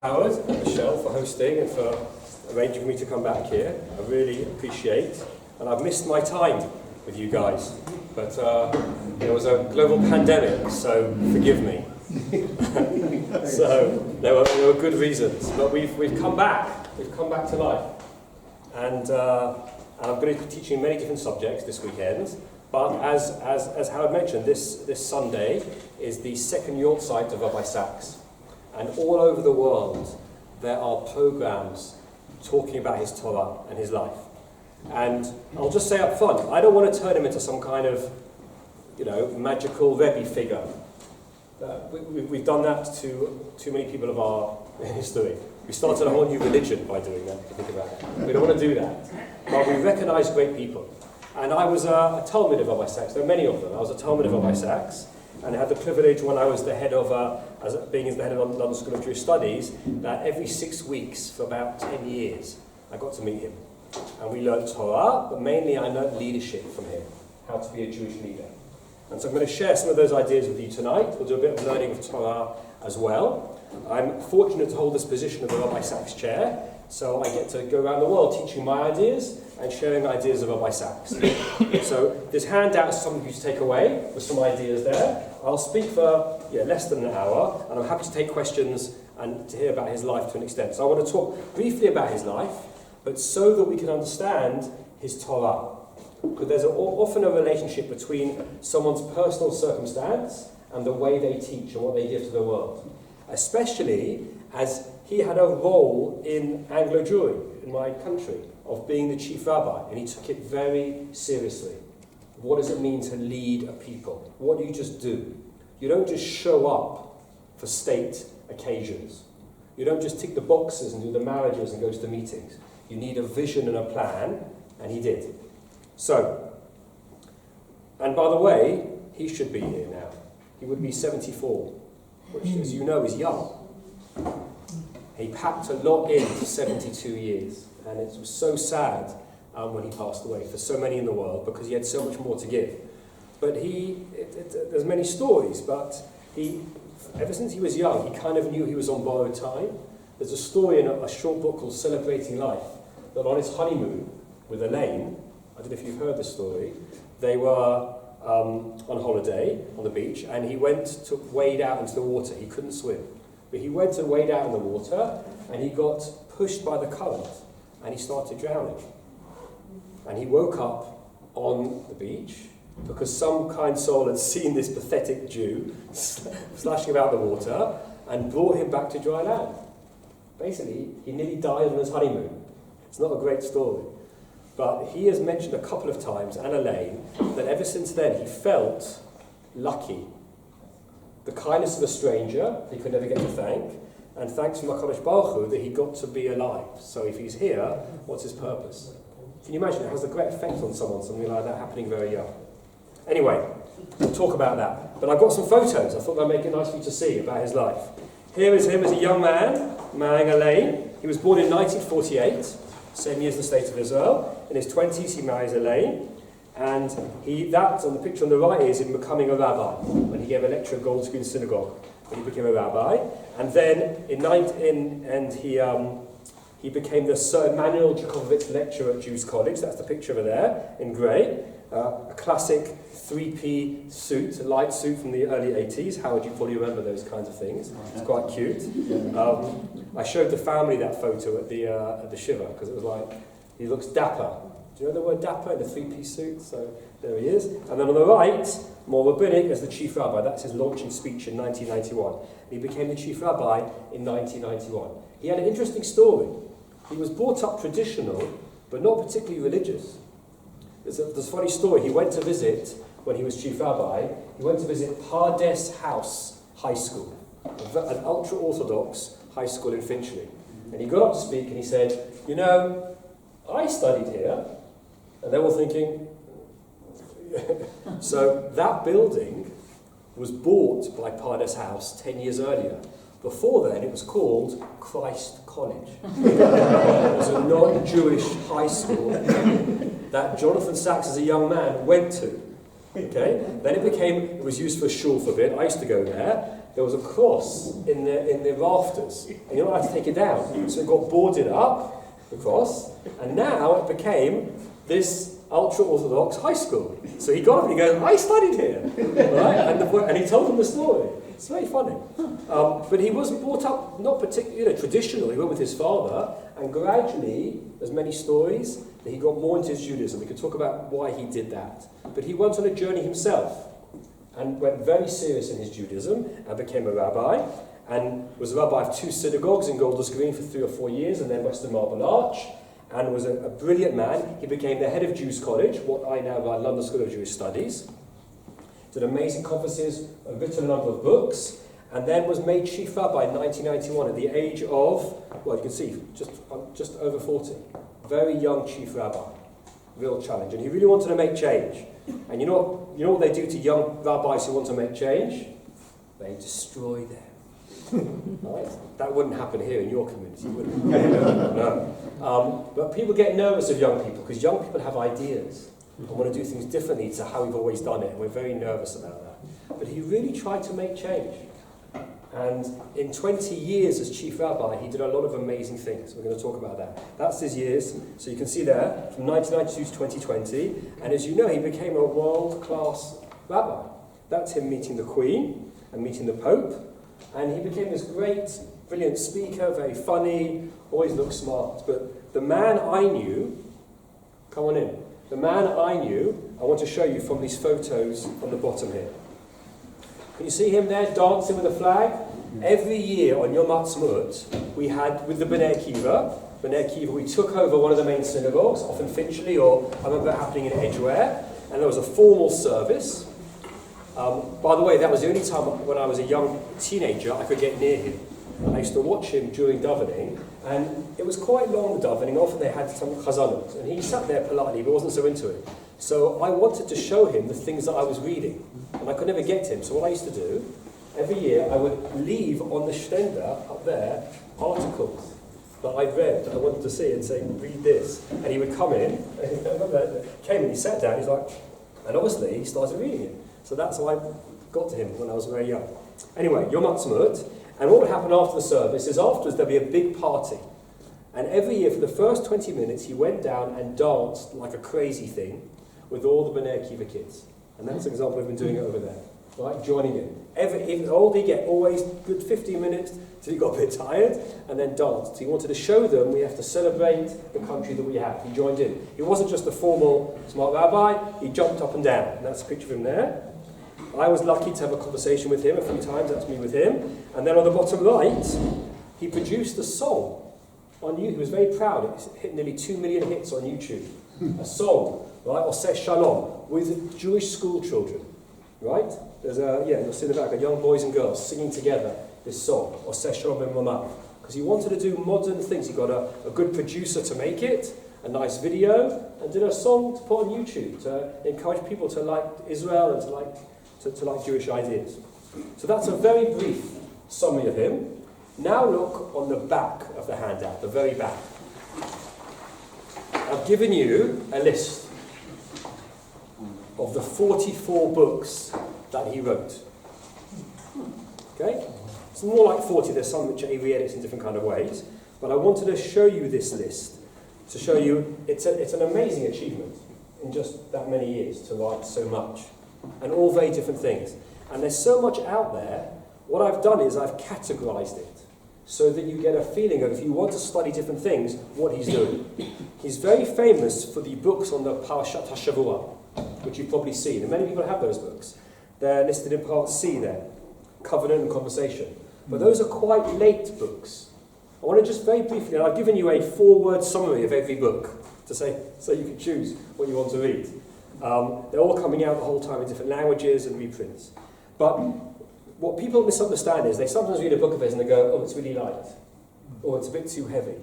Howard and Michelle for hosting and for arranging for me to come back here. I really appreciate, and I've missed my time with you guys, but there was a global pandemic, so forgive me. So there were good reasons, but we've come back to life, and I'm going to be teaching many different subjects this weekend. But as Howard mentioned, this Sunday is the second Yortzeit of Rabbi Sachs. And all over the world, there are programs talking about his Torah and his life. And I'll just say up front, I don't want to turn him into some kind of, magical Rabbi figure. We've done that to too many people of our history. We started a whole new religion by doing that, if you think about it. We don't want to do that. But we recognize great people. And I was a Talmud of Rabbi Sachs. There are many of them. I was a Talmud of Rabbi Sachs. And I had the privilege when I was the head of, being the head of London School of Jewish Studies, that every 6 weeks for about 10 years, I got to meet him. And we learned Torah, but mainly I learned leadership from him, how to be a Jewish leader. And so I'm going to share some of those ideas with you tonight. We'll do a bit of learning of Torah as well. I'm fortunate to hold this position of the Rabbi Sachs chair, so I get to go around the world teaching my ideas and sharing ideas of Rabbi Sachs. So this handout is something for you to take away with some ideas there. I'll speak for less than an hour, and I'm happy to take questions and to hear about his life to an extent. So I want to talk briefly about his life, but so that we can understand his Torah. Because there's often a relationship between someone's personal circumstance and the way they teach and what they give to the world. Especially as he had a role in Anglo Jewry, in my country, of being the chief rabbi, and he took it very seriously. What does it mean to lead a people? What do you just do? You don't just show up for state occasions. You don't just tick the boxes and do the marriages and go to the meetings. You need a vision and a plan, and he did. So, and by the way, he should be here now. He would be 74, which, as you know, is young. He packed a lot in for 72 years, and it was so sad when he passed away for so many in the world because he had so much more to give. But there's many stories, but ever since he was young, he kind of knew he was on borrowed time. There's a story in a short book called Celebrating Life, that on his honeymoon with Elaine, I don't know if you've heard this story, they were on holiday on the beach, and he went to wade out into the water. He couldn't swim. But he went to wade out in the water, and he got pushed by the current, and he started drowning. And he woke up on the beach, because some kind soul had seen this pathetic Jew splashing about the water, and brought him back to dry land. Basically, he nearly died on his honeymoon. It's not a great story. But he has mentioned a couple of times, and Elaine, that ever since then he felt lucky. The kindness of a stranger he could never get to thank, and thanks from HaKadosh Baruch Hu that he got to be alive. So if he's here, what's his purpose? Can you imagine? It has a great effect on someone, something like that happening very young. Anyway, we'll talk about that. But I've got some photos. I thought they'd make it nice for you to see about his life. Here is him as a young man marrying Elaine. He was born in 1948, same year as the State of Israel. In his 20s, he marries Elaine. And that's on the picture on the right is him becoming a rabbi, when he gave a lecture at Gold Screen Synagogue, when he became a rabbi. And then he became the Sir Emanuel Jakovovitz Lecturer at Jews College. That's the picture over there in grey. A classic 3P suit, a light suit from the early 80s. How would you probably remember those kinds of things? It's quite cute. I showed the family that photo at the Shiva because it was like, he looks dapper. Do you know the word dapper in the 3-piece suit? So there he is. And then on the right, more rabbinic, as the chief rabbi. That's his launching speech in 1991. He became the chief rabbi in 1991. He had an interesting story. He was brought up traditional, but not particularly religious. There's a funny story. He went to visit, when he was chief rabbi, he went to visit Pardes House High School, an ultra-Orthodox high school in Finchley. And he got up to speak and he said, I studied here. And they were thinking, so that building was bought by Pardes House 10 years earlier. Before then, it was called Christ College. It was a non-Jewish high school that Jonathan Sachs, as a young man, went to. Okay? Then it was used for shul for a bit. I used to go there. there was a cross in the rafters, and you're not allowed to take it down. So it got boarded up, the cross, and now it became this ultra-Orthodox high school. So he got up and he goes, I studied here, right? And he told them the story. It's very funny. But he was brought up not particularly, traditional. He went with his father, and gradually, there's many stories that he got more into his Judaism. We could talk about why he did that. But he went on a journey himself, and went very serious in his Judaism, and became a rabbi, and was a rabbi of 2 synagogues in Golders Green for 3 or 4 years, and then Western Marble Arch, and was a brilliant man. He became the head of Jews College, what I now run, London School of Jewish Studies. Did amazing conferences, written a number of books, and then was made chief rabbi in 1991 at the age of, well, you can see, just over 40. Very young chief rabbi. Real challenge. And he really wanted to make change. And you know what they do to young rabbis who want to make change? They destroy them. Right? That wouldn't happen here in your community, would it? No. But people get nervous of young people because young people have ideas and want to do things differently to how we've always done it. And we're very nervous about that. But he really tried to make change. And in 20 years as chief rabbi, he did a lot of amazing things. We're going to talk about that. That's his years. So you can see there, from 1992 to 2020. And as you know, he became a world-class rabbi. That's him meeting the Queen and meeting the Pope. And he became this great, brilliant speaker, very funny, always looked smart. But the man I knew, come on in. The man I knew, I want to show you from these photos on the bottom here. Can you see him there dancing with a flag? Every year on Yom Ha'atzmaut, we had, with the Bnei Akiva, we took over one of the main synagogues, often Finchley, or I remember it happening in Edgware, and there was a formal service. By the way, that was the only time when I was a young teenager I could get near him. I used to watch him during davening, and it was quite long, the davening. Often they had some chazanot, and he sat there politely, but wasn't so into it. So I wanted to show him the things that I was reading, and I could never get to him. So what I used to do, every year I would leave on the stender up there articles that I'd read that I wanted to see and say, read this. And he would come in, and I remember came in, he sat down, he's like, and obviously he started reading it. So that's how I got to him when I was very young. Anyway, Yom Ha'atzmaut, and what would happen after the service is afterwards there'd be a big party. And every year for the first 20 minutes he went down and danced like a crazy thing with all the Bnei Akiva kids. And that's an example, we've been doing it over there. Right, joining in. The older you get, always good 15 minutes till he got a bit tired, and then danced. He wanted to show them we have to celebrate the country that we have. He joined in. He wasn't just a formal smart rabbi, he jumped up and down. And that's a picture of him there. I was lucky to have a conversation with him a few times, that's me with him. And then on the bottom right, he produced a song on YouTube. He was very proud. It hit nearly 2 million hits on YouTube. A song, right, Oseh Shalom, with Jewish school children, right? There's you'll see in the back, young boys and girls singing together this song, Oseh Shalom Ben Mama, because he wanted to do modern things. He got a good producer to make it, a nice video, and did a song to put on YouTube to encourage people to like Israel and to like Jewish ideas. So that's a very brief summary of him. Now look on the back of the handout, the very back. I've given you a list of the 44 books that he wrote. Okay? It's more like 40, there's some which he re-edits in different kind of ways, but I wanted to show you this list, to show you it's an amazing achievement in just that many years to write so much, and all very different things. And there's so much out there, what I've done is I've categorized it, so that you get a feeling of, if you want to study different things, what he's doing. He's very famous for the books on the Parashat HaShavua, which you've probably seen, and many people have those books. They're listed in part C there, Covenant and Conversation. But those are quite late books. I want to just very briefly, and I've given you a 4-word summary of every book, to say, so you can choose what you want to read. They're all coming out the whole time in different languages and reprints. But what people misunderstand is they sometimes read a book of his and they go, oh, it's really light, or it's a bit too heavy,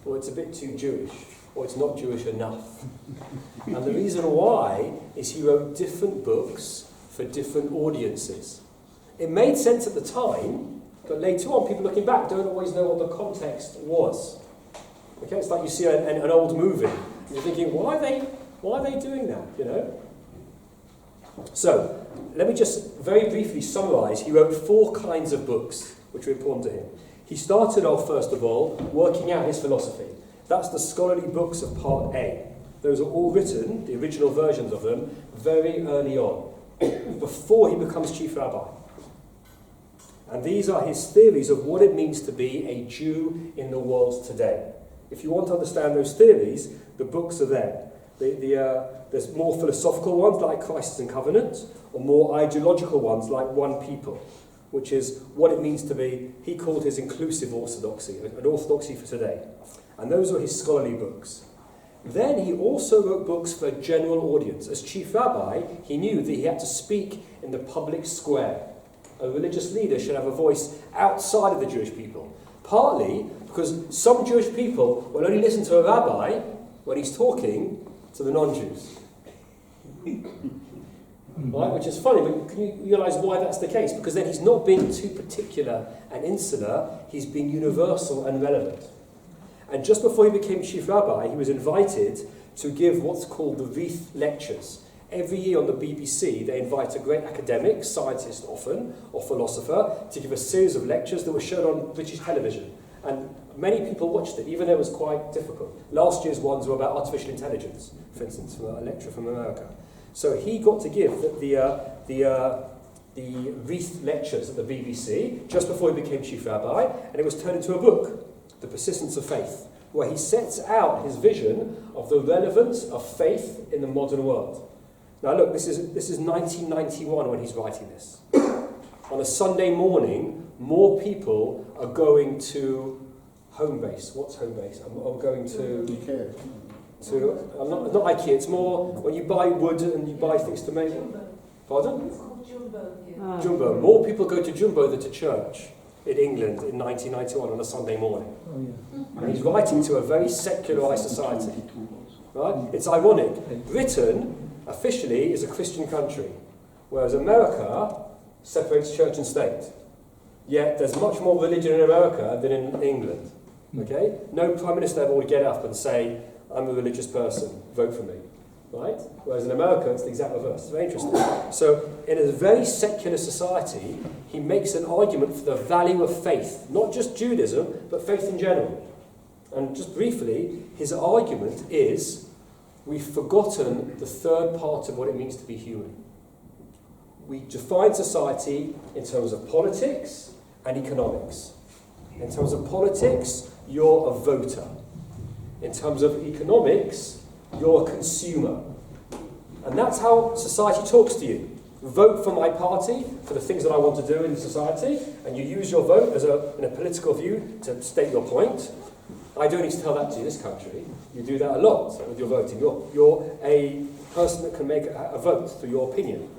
or it's a bit too Jewish, or it's not Jewish enough. And the reason why is he wrote different books for different audiences. It made sense at the time, but later on, people looking back don't always know what the context was. Okay, it's like you see an old movie, and you're thinking, why are they doing that, you know? So, let me just very briefly summarize. He wrote 4 kinds of books which were important to him. He started off, first of all, working out his philosophy. That's the scholarly books of Part A. Those are all written, the original versions of them, very early on, before he becomes chief rabbi. And these are his theories of what it means to be a Jew in the world today. If you want to understand those theories, the books are there. There's more philosophical ones like Christ and Covenant, or more ideological ones like One People, which is what it means to be, he called his inclusive orthodoxy, an orthodoxy for today. And those were his scholarly books. Then he also wrote books for a general audience. As chief rabbi, he knew that he had to speak in the public square. A religious leader should have a voice outside of the Jewish people. Partly because some Jewish people will only listen to a rabbi when he's talking to the non-Jews. Right? Which is funny, but can you realise why that's the case? Because then he's not being too particular and insular, he's being universal and relevant. And just before he became chief rabbi, he was invited to give what's called the Wreath Lectures. Every year on the BBC, they invite a great academic, scientist often, or philosopher, to give a series of lectures that were shown on British television. And many people watched it, even though it was quite difficult. Last year's ones were about artificial intelligence, for instance, from a lecturer from America. So he got to give the Wreath Lectures at the BBC just before he became chief rabbi, and it was turned into a book, The Persistence of Faith, where he sets out his vision of the relevance of faith in the modern world. Now look, this is 1991 when he's writing this. On a Sunday morning, more people are going to home base. What's home base? I'm going to IKEA. Not IKEA. It's more when you buy wood and you buy things to make. Pardon? It's called Jumbo here. Jumbo. More people go to Jumbo than to church in England in 1991 on a Sunday morning. Oh, yeah. And he's writing to a very secularised society. Right? It's ironic. Britain officially is a Christian country, whereas America separates church and state. Yet there's much more religion in America than in England. Okay? No prime minister ever would get up and say, I'm a religious person, vote for me. Right? Whereas in America, it's the exact reverse. It's very interesting. So, in a very secular society, he makes an argument for the value of faith. Not just Judaism, but faith in general. And just briefly, his argument is, we've forgotten the third part of what it means to be human. We define society in terms of politics and economics. In terms of politics, you're a voter. In terms of economics, you're a consumer. And that's how society talks to you. Vote for my party, for the things that I want to do in society, and you use your vote as in a political view to state your point. I don't need to tell that to you, this country. You do that a lot with your voting. You're a person that can make a vote through your opinion.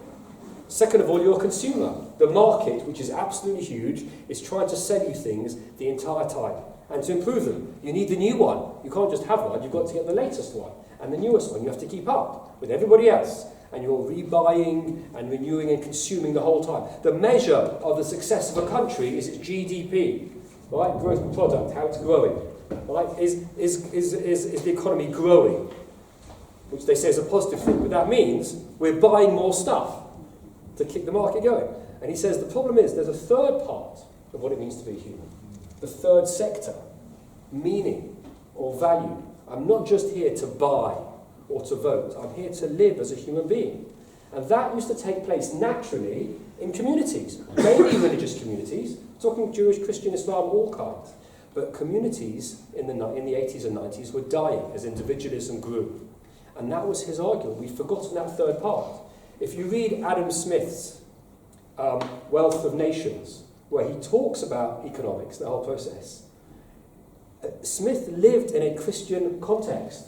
Second of all, you're a consumer. The market, which is absolutely huge, is trying to sell you things the entire time. And to improve them, you need the new one. You can't just have one, you've got to get the latest one. And the newest one, you have to keep up with everybody else. And you're rebuying and renewing and consuming the whole time. The measure of the success of a country is its GDP, right? Gross product, how it's growing. Right? Is the economy growing? Which they say is a positive thing, but that means we're buying more stuff to keep the market going. And he says the problem is there's a third part of what it means to be human. The third sector, meaning or value. I'm not just here to buy or to vote. I'm here to live as a human being. And that used to take place naturally in communities, mainly religious communities, talking Jewish, Christian, Islam, all kinds. But communities in the 80s and 90s were dying as individualism grew. And that was his argument. We've forgotten that third part. If you read Adam Smith's Wealth of Nations, where he talks about economics, the whole process, Smith lived in a Christian context.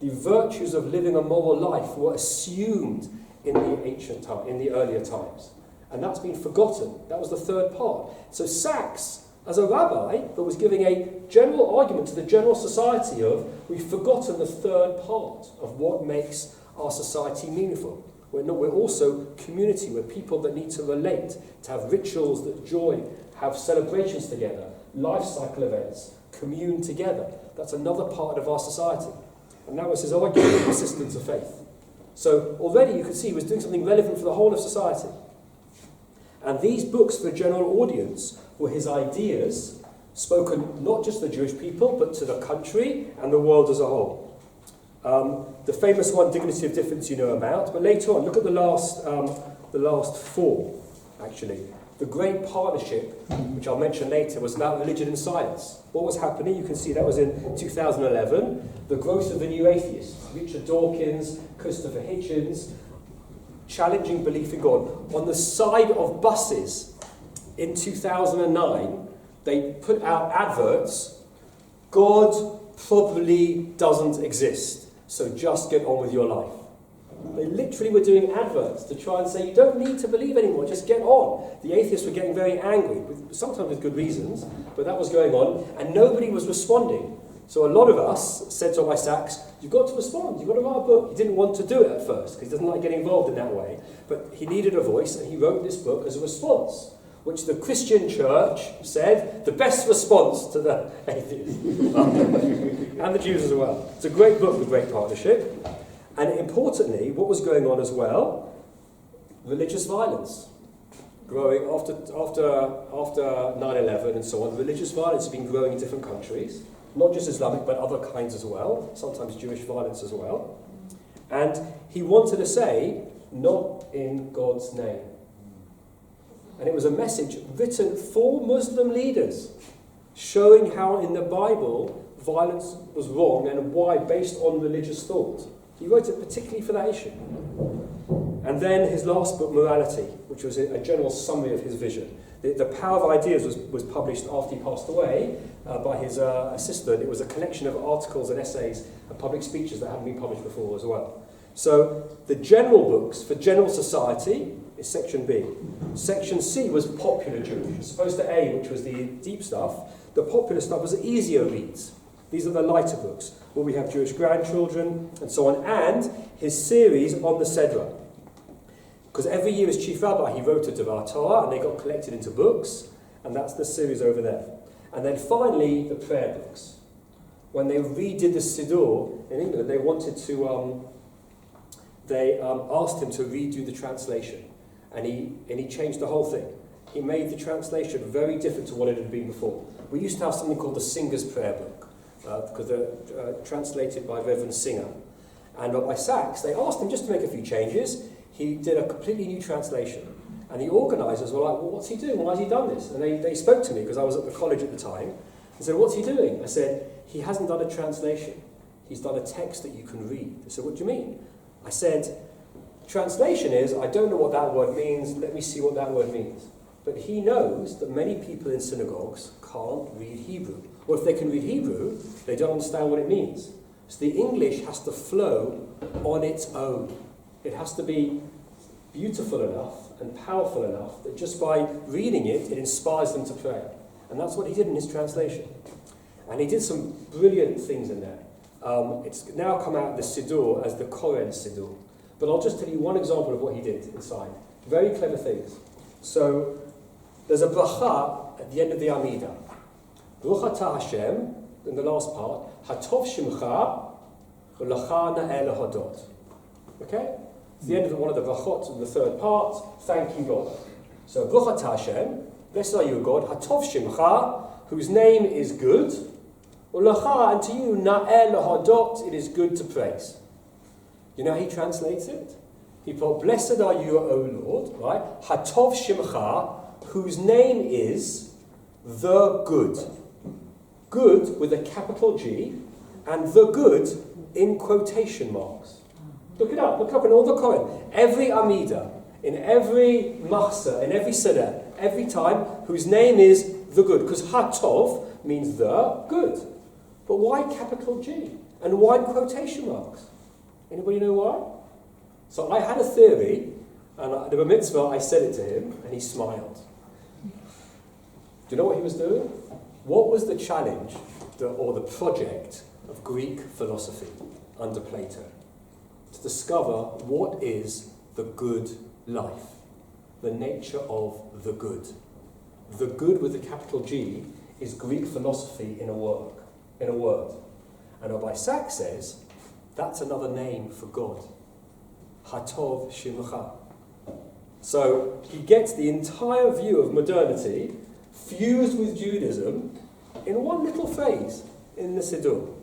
The virtues of living a moral life were assumed in the earlier times. And that's been forgotten. That was the third part. So Sachs, as a rabbi, but was giving a general argument to the general society of, we've forgotten the third part of what makes our society meaningful. We're also community. We're people that need to relate, to have rituals that joy, have celebrations together, life cycle events, commune together. That's another part of our society. And that was his argument, persistence of faith. So already you could see he was doing something relevant for the whole of society. And these books for the general audience were his ideas, spoken not just to the Jewish people, but to the country and the world as a whole. The famous one, Dignity of Difference, you know about, but later on, look at the last four, actually. The Great Partnership, which I'll mention later, was about religion and science. What was happening? You can see that was in 2011. The growth of the new atheists, Richard Dawkins, Christopher Hitchens, challenging belief in God. On the side of buses in 2009, they put out adverts, God probably doesn't exist, so just get on with your life. They literally were doing adverts to try and say, you don't need to believe anymore, just get on. The atheists were getting very angry, sometimes with good reasons, but that was going on, and nobody was responding. So a lot of us said to Rabbi Sachs, you've got to respond, you've got to write a book. He didn't want to do it at first, because he doesn't like getting involved in that way, but he needed a voice, and he wrote this book as a response, which the Christian church said, the best response to the atheists, and the Jews as well. It's a great book, The Great Partnership. And importantly, what was going on as well? Religious violence. Growing after 9/11 and so on, religious violence has been growing in different countries, not just Islamic, but other kinds as well, sometimes Jewish violence as well. And he wanted to say, not in God's name. And it was a message written for Muslim leaders, showing how in the Bible violence was wrong and why, based on religious thought. He wrote it particularly for that issue. And then his last book, Morality, which was a general summary of his vision. The Power of Ideas was published after he passed away by his assistant. It was a collection of articles and essays and public speeches that hadn't been published before as well. So the general books for general society is section B. Section C was popular Jewish, as opposed to A, which was the deep stuff. The popular stuff was easier reads. These are the lighter books, where we have Jewish grandchildren and so on, and his series on the Sedra. Because every year as Chief Rabbi, he wrote a Devar Torah, and they got collected into books, and that's the series over there. And then finally, the prayer books. When they redid the Siddur in England, they wanted to, they asked him to redo the translation, and he changed the whole thing. He made the translation very different to what it had been before. We used to have something called the Singer's Prayer Book, because they're translated by Reverend Singer. And Rabbi Sachs, they asked him just to make a few changes. He did a completely new translation. And the organisers were like, well, what's he doing? Why has he done this? And they spoke to me, because I was at the college at the time, and said, what's he doing? I said, he hasn't done a translation. He's done a text that you can read. They said, what do you mean? I said, translation is, I don't know what that word means, let me see what that word means. But he knows that many people in synagogues can't read Hebrew. Or if they can read Hebrew, they don't understand what it means. So the English has to flow on its own. It has to be beautiful enough and powerful enough that just by reading it, it inspires them to pray. And that's what he did in his translation. And he did some brilliant things in there. It's now come out of the Siddur as the Koren Siddur. But I'll just tell you one example of what he did inside. Very clever things. So there's a bracha at the end of the Amidah. Baruch atah Hashem, in the last part, Hatov Shimcha, U'lacha na'eh lehodot. Okay? It's the end of one of the brachot in the third part, thanking God. So Baruch atah Hashem, blessed are you, God, Hatov Shimcha, whose name is good, U'lacha, and to you, na'eh lehodot, it is good to praise. You know how he translates it? He put, blessed are you, O Lord, right? Hatov Shimcha, whose name is the good. Good with a capital G, and the good in quotation marks. Look it up in all the Kohen. Every Amida, in every Machsa, in every Seder, every time, whose name is the good. Because Hatov means the good. But why capital G? And why quotation marks? Anybody know why? So I had a theory, and at the Bar Mitzvah I said it to him, and he smiled. Do you know what he was doing? What was the challenge, or the project of Greek philosophy under Plato? To discover what is the good life, the nature of the good. The good with a capital G is Greek philosophy in a word. And Rabbi Sachs says that's another name for God. Hatov Shimcha. So he gets the entire view of modernity fused with Judaism in one little phrase in the Siddur.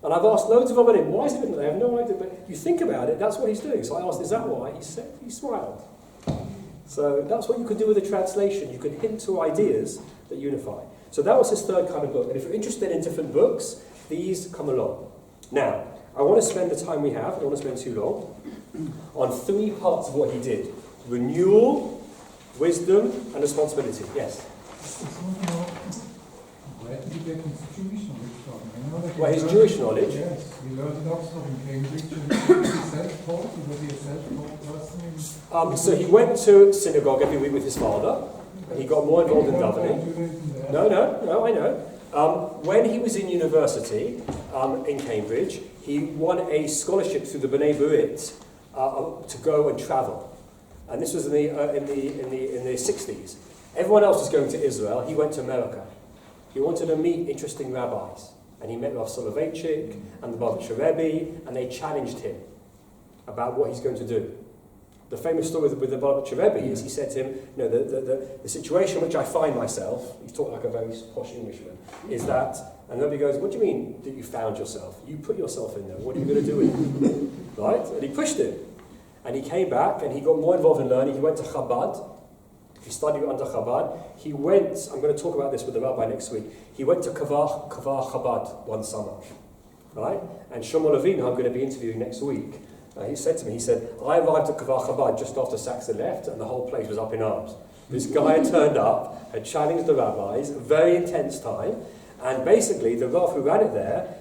And I've asked loads of Rabbanim, why is it different? They have no idea, but you think about it, that's what he's doing. So I asked, is that why? He said, he smiled. So that's what you could do with a translation. You could hint to ideas that unify. So that was his third kind of book. And if you're interested in different books, these come along. Now, I want to spend the time we have, I don't want to spend too long, on three parts of what he did. Renewal, wisdom, and responsibility. Yes? Where did he get his Jewish knowledge from? Well, his Jewish knowledge? Yes, he learned at Oxford and Cambridge. And was he self-taught? Was he a self-taught person? So he went to synagogue every week with his father, and he got more involved in davening. No, I know. When he was in university in Cambridge, he won a scholarship through the B'nai B'rit to go and travel. And this was in the 60s. Everyone else was going to Israel. He went to America. He wanted to meet interesting rabbis. And he met Rav Soloveitchik and the Midreschet Rabbi, and they challenged him about what he's going to do. The famous story with the Midreschet Rabbi is he said to him, you know, the situation in which I find myself, he's talking like a very posh Englishman, is that, and Rabbi goes, what do you mean that you found yourself? You put yourself in there. What are you going to do with it? Right? And he pushed him. And he came back and he got more involved in learning. He went to Chabad. He studied under Chabad. He went, I'm going to talk about this with the rabbi next week, he went to Kavar Chabad one summer. Right? And Shlomo Levine, who I'm going to be interviewing next week, he said to me, I arrived at Kavar Chabad just after Sachs had left and the whole place was up in arms. This guy had turned up, had challenged the rabbis, a very intense time, and basically the Rav who ran it there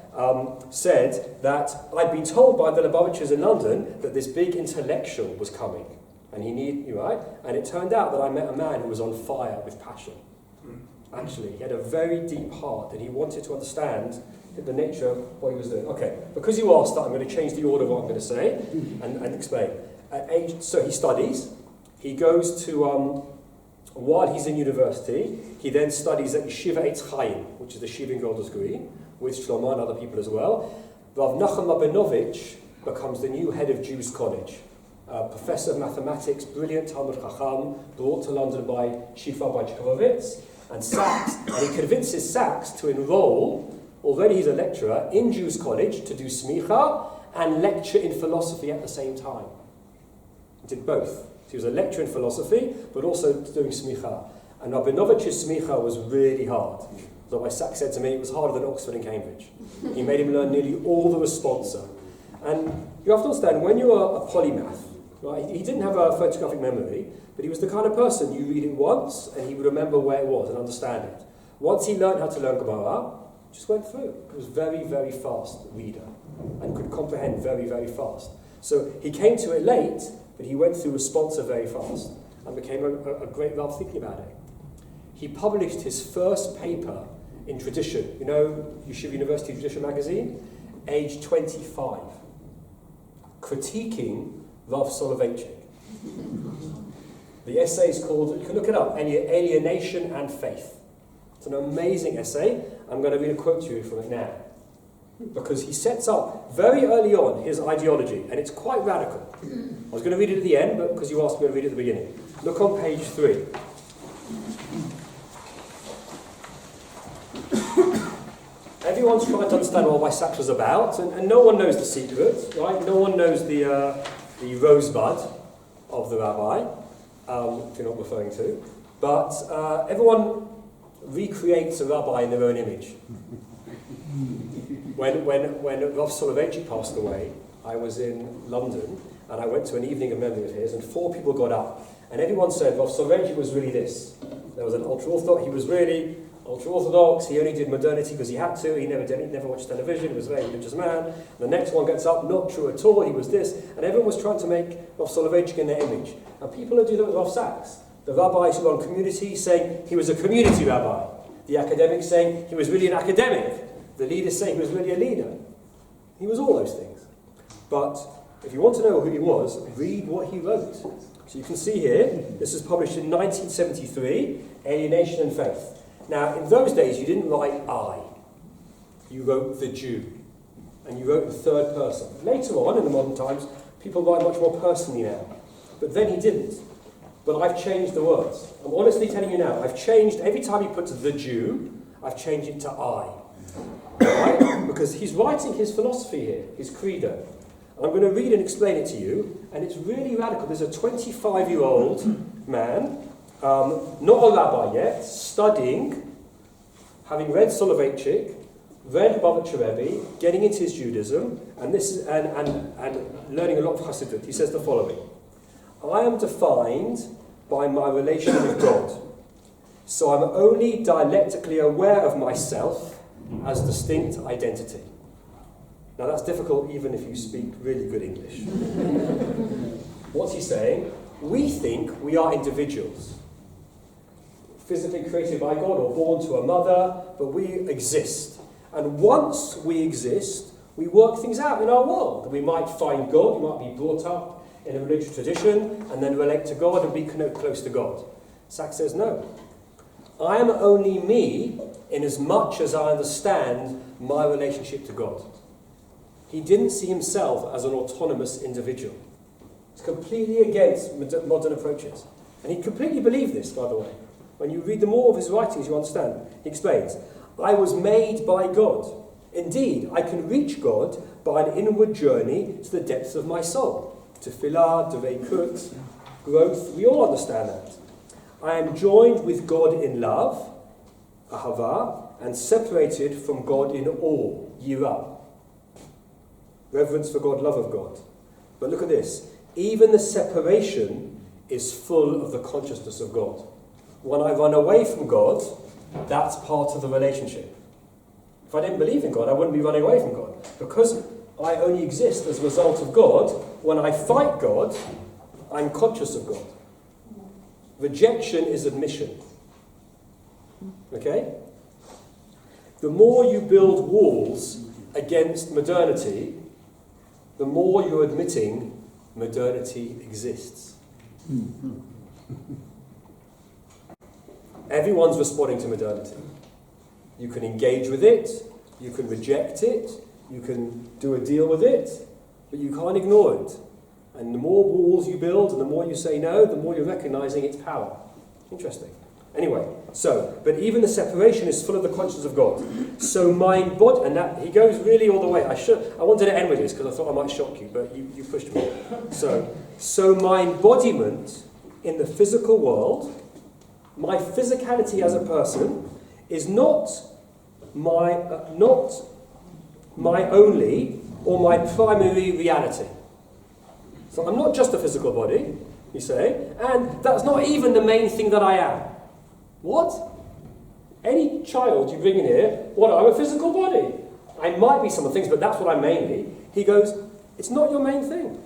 said that I'd been told by the Lubavitchers in London that this big intellectual was coming, and he needed you, right? And it turned out that I met a man who was on fire with passion. Actually, he had a very deep heart, and he wanted to understand the nature of what he was doing. Okay, because you asked that, I'm going to change the order of what I'm going to say and explain. So he studies. He goes to while he's in university, he then studies at Yeshiva Eitz Chaim, which is the Yeshiva in Golders Green, with Shlomo and other people as well. Rav Nachum Rabinovich becomes the new head of Jews College. Professor of mathematics, brilliant Talmud Chacham, brought to London by Shifa by Chkovovitz, and Sachs, and he convinces Sachs to enroll, already he's a lecturer, in Jews College to do smicha and lecture in philosophy at the same time. He did both. He was a lecturer in philosophy, but also doing smicha. And Rabinovich's smicha was really hard. So my Sachs said to me, it was harder than Oxford and Cambridge. He made him learn nearly all the responsa. And you have to understand, when you're a polymath, right, he didn't have a photographic memory, but he was the kind of person, you read it once, and he would remember where it was and understand it. Once he learned how to learn Gemara, just went through. He was very, very fast reader, and could comprehend very, very fast. So he came to it late, but he went through responsa very fast, and became a great Rav thinking about it. He published his first paper in Tradition, you know, Yeshiva University Tradition magazine, age 25, critiquing Rav Soloveitchik. The essay is called, you can look it up, Alienation and Faith. It's an amazing essay. I'm going to read a quote to you from it now. Because he sets up very early on his ideology, and it's quite radical. I was going to read it at the end, but because you asked me to read it at the beginning. Look on page 3. Everyone's trying to understand what Sachs was about, and no one knows the secret, right? No one knows the rosebud of the rabbi, if you're not referring to. But everyone recreates a rabbi in their own image. When Rav Soloveitchik passed away, I was in London, and I went to an evening of memory of his, and 4 people got up, and everyone said Rav Soloveitchik was really this. There was an ultra-orthodox, he was really ultra-orthodox, he only did modernity because he had to, he never watched television, he was a very religious man. The next one gets up, not true at all, he was this, and everyone was trying to make Rav Soloveitchik in their image. And people who do that with Rav Sachs, the rabbis who run community saying he was a community rabbi, the academics saying he was really an academic, the leaders saying he was really a leader. He was all those things. But if you want to know who he was, read what he wrote. So you can see here, this was published in 1973, Alienation and Faith. Now, in those days, you didn't write I. You wrote the Jew. And you wrote in third person. Later on, in the modern times, People write much more personally now. But then he didn't. But I've changed the words. I'm honestly telling you now, I've changed, every time he puts the Jew, I've changed it to I. Right? Because he's writing his philosophy here, his credo. And I'm going to read and explain it to you, and it's really radical. There's a 25-year-old man, not a rabbi yet, studying, having read Soloveitchik, read Rabbi, getting into his Judaism, and this is and learning a lot of Chassidut. He says the following: I am defined by my relation with God, so I'm only dialectically aware of myself as distinct identity. Now that's difficult even if you speak really good English. What's he saying? We think we are individuals, physically created by God or born to a mother, but we exist. And once we exist, we work things out in our world. We might find God, we might be brought up in a religious tradition, and then relate to God and be close to God. Sachs says, no. I am only me in as much as I understand my relationship to God. He didn't see himself as an autonomous individual. It's completely against modern approaches. And he completely believed this, by the way. When you read the more of his writings, you understand. He explains, I was made by God. Indeed, I can reach God by an inward journey to the depths of my soul. Tefillah, Deveikut, growth, we all understand that. I am joined with God in love, Ahava, and separated from God in awe, Yirah. Reverence for God, love of God. But look at this. Even the separation is full of the consciousness of God. When I run away from God, that's part of the relationship. If I didn't believe in God, I wouldn't be running away from God. Because I only exist as a result of God, when I fight God, I'm conscious of God. Rejection is admission. Okay? The more you build walls against modernity, the more you're admitting modernity exists. Everyone's responding to modernity. You can engage with it, you can reject it, you can do a deal with it, but you can't ignore it. And the more walls you build and the more you say no, the more you're recognizing its power. Interesting. Anyway, but even the separation is full of the consciousness of God. So mind, body, and that, he goes really all the way. I wanted to end with this because I thought I might shock you, but you pushed me. So my embodiment in the physical world, my physicality as a person, is not my only or my primary reality. So I'm not just a physical body, you say, and that's not even the main thing that I am. What? Any child you bring in here, I'm a physical body. I might be some of the things, but that's what I'm mainly. He goes, it's not your main thing.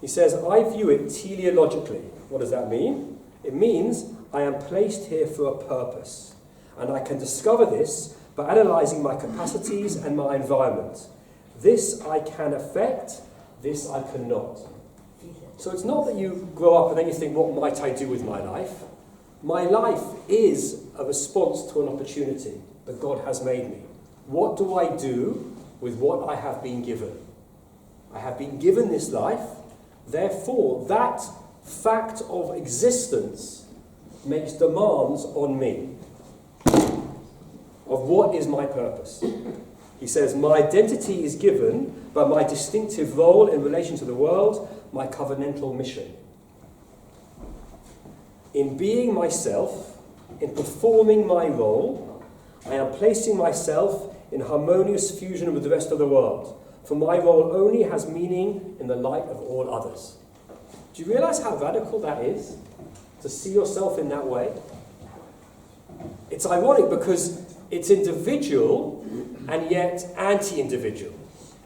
He says, I view it teleologically. What does that mean? It means I am placed here for a purpose. And I can discover this by analysing my capacities and my environment. This I can affect, this I cannot. So it's not that you grow up and then you think, what might I do with my life? My life is a response to an opportunity that God has made me. What do I do with what I have been given? I have been given this life, therefore that fact of existence makes demands on me of what is my purpose. He says, my identity is given by my distinctive role in relation to the world, my covenantal mission. In being myself, in performing my role, I am placing myself in harmonious fusion with the rest of the world, for my role only has meaning in the light of all others. Do you realise how radical that is? To see yourself in that way? It's ironic because it's individual and yet anti-individual.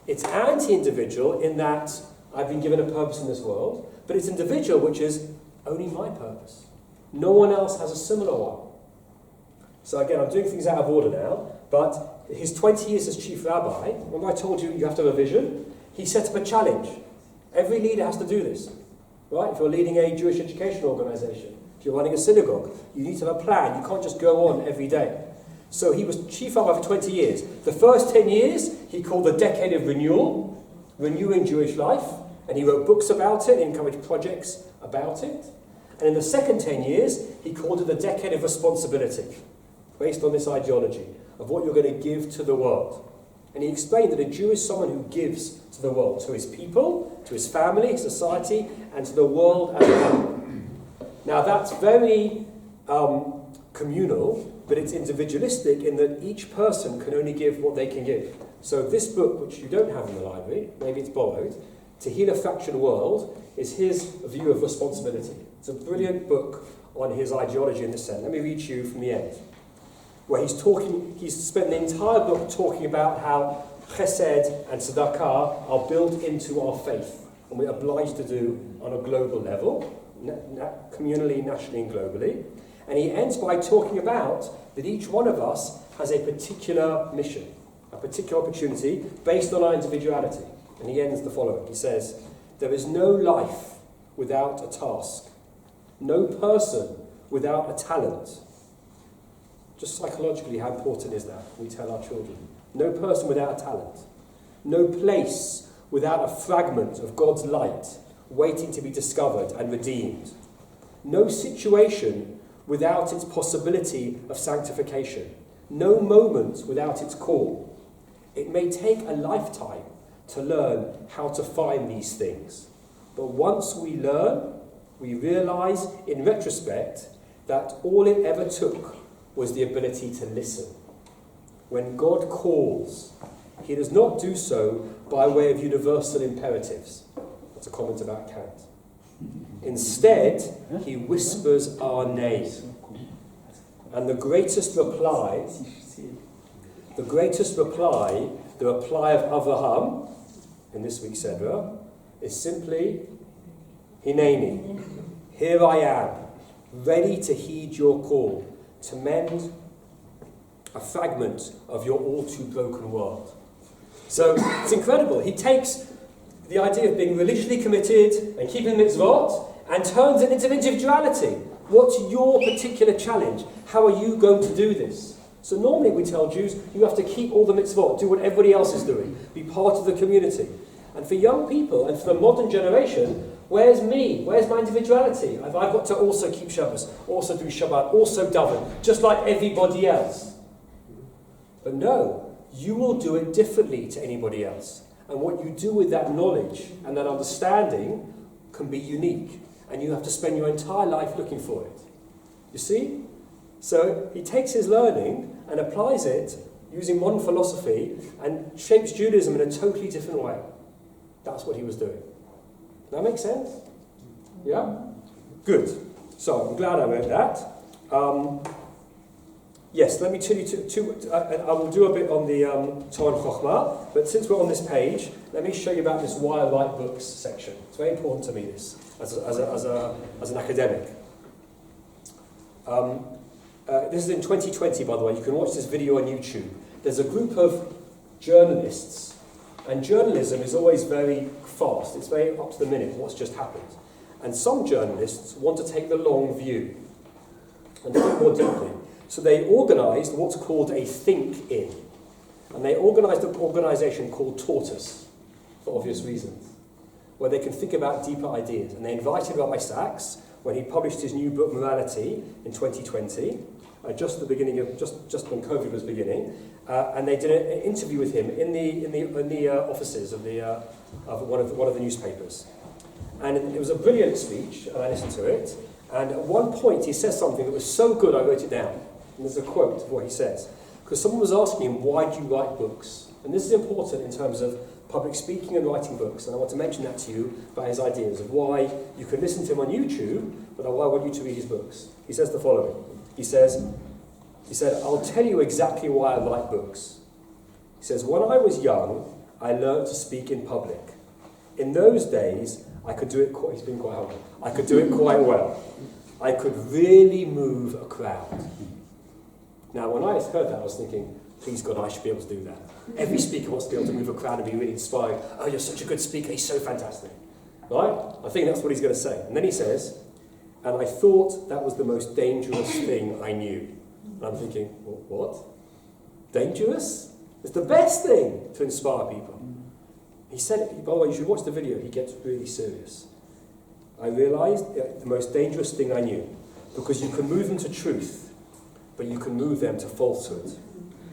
It's anti-individual in that I've been given a purpose in this world, but it's individual, which is only my purpose. No one else has a similar one. So again, I'm doing things out of order now, but his 20 years as chief rabbi, remember I told you have to have a vision? He set up a challenge. Every leader has to do this, right? If you're leading a Jewish education organisation, if you're running a synagogue, you need to have a plan. You can't just go on every day. So he was chief rabbi for 20 years. The first 10 years, he called the decade of renewal, renewing Jewish life. And he wrote books about it, he encouraged projects about it. And in the second 10 years, he called it the decade of responsibility, based on this ideology of what you're going to give to the world. And he explained that a Jew is someone who gives to the world, to his people, to his family, his society, and to the world as a whole. Now that's very communal, but it's individualistic in that each person can only give what they can give. So this book, which you don't have in the library, maybe it's borrowed, To Heal a Fractured World, is his view of responsibility. It's a brilliant book on his ideology in this sense. Let me read to you from the end, where he's spent the entire book talking about how chesed and tzedakah are built into our faith, and we're obliged to do on a global level, communally, nationally, and globally. And he ends by talking about that each one of us has a particular mission, a particular opportunity based on our individuality. And he ends the following. He says, there is no life without a task, no person without a talent. Just psychologically, how important is that? We tell our children. No person without a talent. No place without a fragment of God's light waiting to be discovered and redeemed. No situation without its possibility of sanctification. No moment without its call. It may take a lifetime to learn how to find these things. But once we learn, we realise in retrospect that all it ever took was the ability to listen. When God calls, he does not do so by way of universal imperatives. That's a comment about Kant. Instead, he whispers our name. And the reply of Avraham, in this week's Sedra, is simply, Hineni, here I am, ready to heed your call, to mend a fragment of your all too broken world. So it's incredible. He takes the idea of being religiously committed and keeping mitzvot and turns it into individuality. What's your particular challenge? How are you going to do this? So normally we tell Jews, you have to keep all the mitzvot, do what everybody else is doing, be part of the community. And for young people and for the modern generation, where's me? Where's my individuality? I've got to also keep Shabbos, also do Shabbat, also daven, just like everybody else. But no, you will do it differently to anybody else. And what you do with that knowledge and that understanding can be unique. And you have to spend your entire life looking for it. You see? So he takes his learning and applies it using modern philosophy and shapes Judaism in a totally different way. That's what he was doing. That makes sense? Yeah? Good. So I'm glad I wrote that. Yes, let me tell you I will do a bit on the Torah and Chochmah, but since we're on this page, let me show you about this Why I Write Books section. It's very important to me, this, as an academic. This is in 2020, by the way. You can watch this video on YouTube. There's a group of journalists, and journalism is always very fast. It's very up to the minute, what's just happened. And some journalists want to take the long view and think more deeply. So they organised what's called a think-in. And they organised an organisation called Tortoise, for obvious reasons, where they can think about deeper ideas. And they invited Rabbi Sachs, when he published his new book, Morality, in 2020, just the beginning of, just when COVID was beginning, and they did an interview with him in the offices of one of the newspapers. And it was a brilliant speech, and I listened to it. And at one point, he says something that was so good, I wrote it down. And there's a quote of what he says. Because someone was asking him, why do you write books? And this is important in terms of public speaking and writing books. And I want to mention that to you about his ideas of why you can listen to him on YouTube, but why I want you to read his books. He says the following. He said, I'll tell you exactly why I write books. He says, when I was young, I learned to speak in public. In those days, I could do it quite, he's been quite humble, I could do it quite well. I could really move a crowd. Now, when I heard that, I was thinking, please God, I should be able to do that. Every speaker wants to be able to move a crowd and be really inspiring. Oh, you're such a good speaker, he's so fantastic. Right? I think that's what he's going to say. And then he says, and I thought that was the most dangerous thing I knew. And I'm thinking, what? Dangerous? It's the best thing to inspire people. He said, by the way, you should watch the video, he gets really serious. I realised the most dangerous thing I knew, because you can move them to truth, but you can move them to falsehood.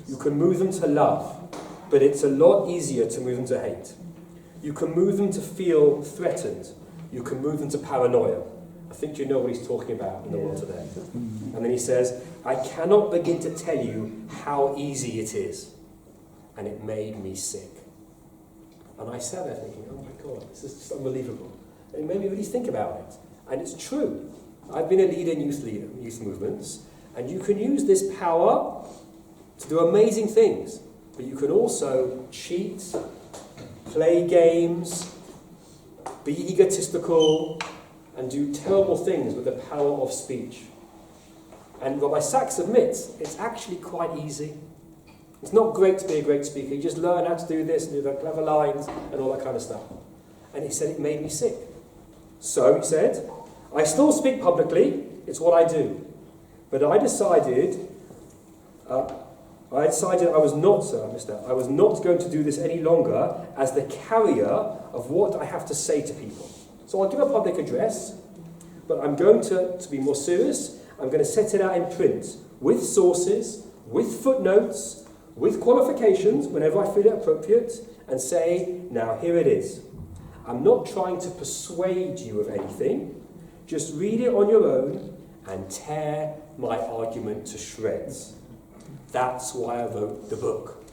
You can move them to love, but it's a lot easier to move them to hate. You can move them to feel threatened. You can move them to paranoia. I think you know what he's talking about in the world today. And then he says, I cannot begin to tell you how easy it is. And it made me sick. And I sat there thinking, oh my God, this is just unbelievable. And it made me really think about it. And it's true. I've been a leader in youth movements, and you can use this power to do amazing things. But you can also cheat, play games, be egotistical, and do terrible things with the power of speech. And Rabbi Sachs admits it's actually quite easy. It's not great to be a great speaker. You just learn how to do this and do the clever lines and all that kind of stuff. And he said it made me sick. So he said, I still speak publicly. It's what I do. But I decided I was not going to do this any longer as the carrier of what I have to say to people. So I'll give a public address, but I'm going to be more serious. I'm going to set it out in print with sources, with footnotes, with qualifications whenever I feel it appropriate, and say, now here it is. I'm not trying to persuade you of anything. Just read it on your own and tear my argument to shreds. That's why I wrote the book.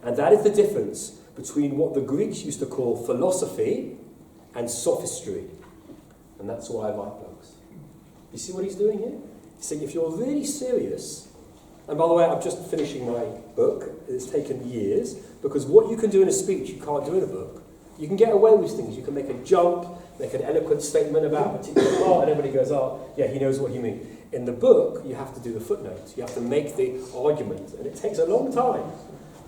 And that is the difference between what the Greeks used to call philosophy and sophistry. And that's why I write books. You see what he's doing here? He's saying if you're really serious, and by the way, I'm just finishing my book. It's taken years, because what you can do in a speech, you can't do in a book. You can get away with things. You can make a jump, make an eloquent statement about a particular part, and everybody goes, oh, yeah, he knows what you mean. In the book, you have to do the footnotes. You have to make the argument, and it takes a long time.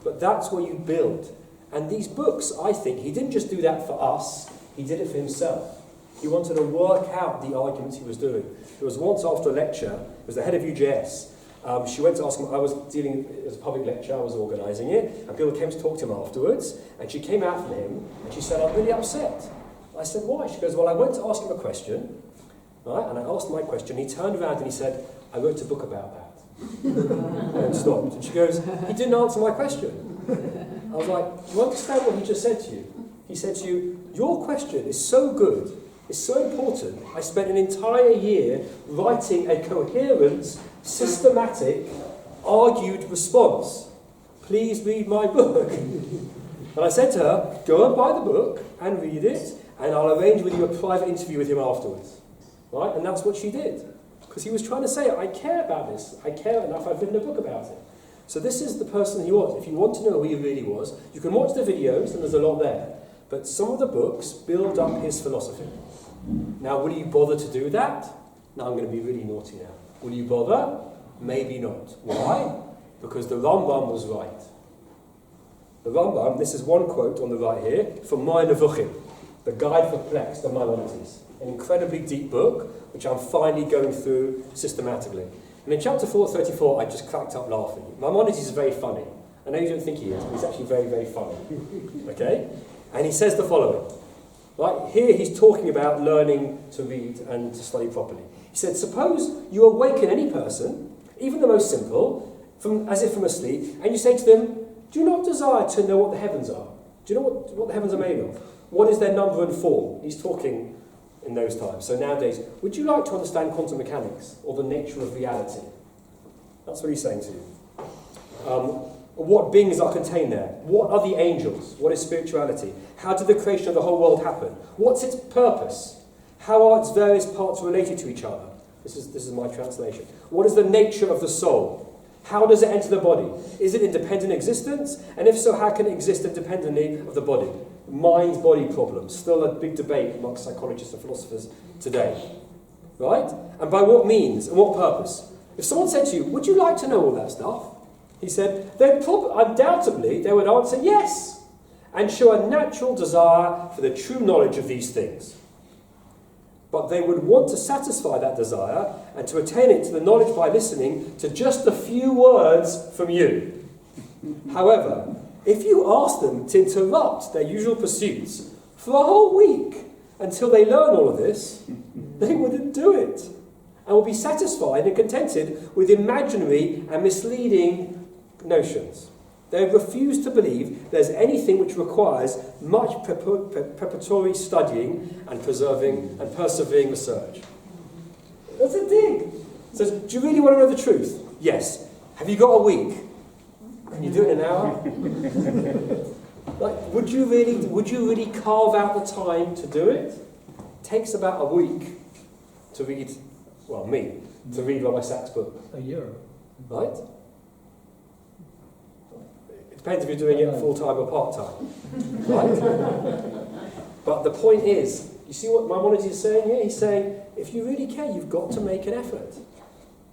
But that's where you build. And these books, I think, he didn't just do that for us, he did it for himself. He wanted to work out the arguments he was doing. There was once after a lecture, it was the head of UJS, she went to ask him, I was dealing, it was a public lecture, I was organising it, and people came to talk to him afterwards, and she came out from him, and she said, I'm really upset. I said, why? She goes, well, I went to ask him a question, right, and I asked my question, he turned around and he said, I wrote a book about that. And stopped. And she goes, he didn't answer my question. I was like, do you understand what he just said to you? He said to you, your question is so good, it's so important, I spent an entire year writing a coherent, systematic, argued response. Please read my book. And I said to her, go and buy the book and read it, and I'll arrange with you a private interview with him afterwards. Right? And that's what she did. Because he was trying to say, I care about this. I care enough, I've written a book about it. So this is the person he was. If you want to know who he really was, you can watch the videos, and there's a lot there. But some of the books build up his philosophy. Now, will you bother to do that? Now, I'm going to be really naughty now. Will you bother? Maybe not. Why? Because the Rambam was right. The Rambam, this is one quote on the right here, from My Nevuchim, the Guide for Perplexed and Maimonides, an incredibly deep book, which I'm finally going through systematically. And in chapter 434, I just cracked up laughing. Maimonides is very funny. I know you don't think he is, but he's actually very, very funny. Okay? And he says the following. Right? Here he's talking about learning to read and to study properly. He said, suppose you awaken any person, even the most simple, as if from asleep, and you say to them, do you not desire to know what the heavens are? Do you know what the heavens are made of? What is their number and form? He's talking in those times. So nowadays, would you like to understand quantum mechanics or the nature of reality? That's what he's saying to you. What beings are contained there? What are the angels? What is spirituality? How did the creation of the whole world happen? What's its purpose? How are its various parts related to each other? This is my translation. What is the nature of the soul? How does it enter the body? Is it independent existence? And if so, how can it exist independently of the body? Mind-body problems. Still a big debate amongst psychologists and philosophers today. Right? And by what means and what purpose? If someone said to you, would you like to know all that stuff? He said, undoubtedly they would answer yes, and show a natural desire for the true knowledge of these things. But they would want to satisfy that desire and to attain it to the knowledge by listening to just a few words from you. However, if you ask them to interrupt their usual pursuits for a whole week until they learn all of this, they wouldn't do it, and will be satisfied and contented with imaginary and misleading notions. They refuse to believe there's anything which requires much preparatory studying and persevering research. That's a dig. It says, do you really want to know the truth? Yes. Have you got a week? Can you do it in an hour? Like, would you really carve out the time to do it? It takes about a week to read, to read Rabbi Sachs' book. A year. Right? It depends if you're doing it full-time or part-time. Right? But the point is, you see what Maimonides is saying here? He's saying, if you really care, you've got to make an effort.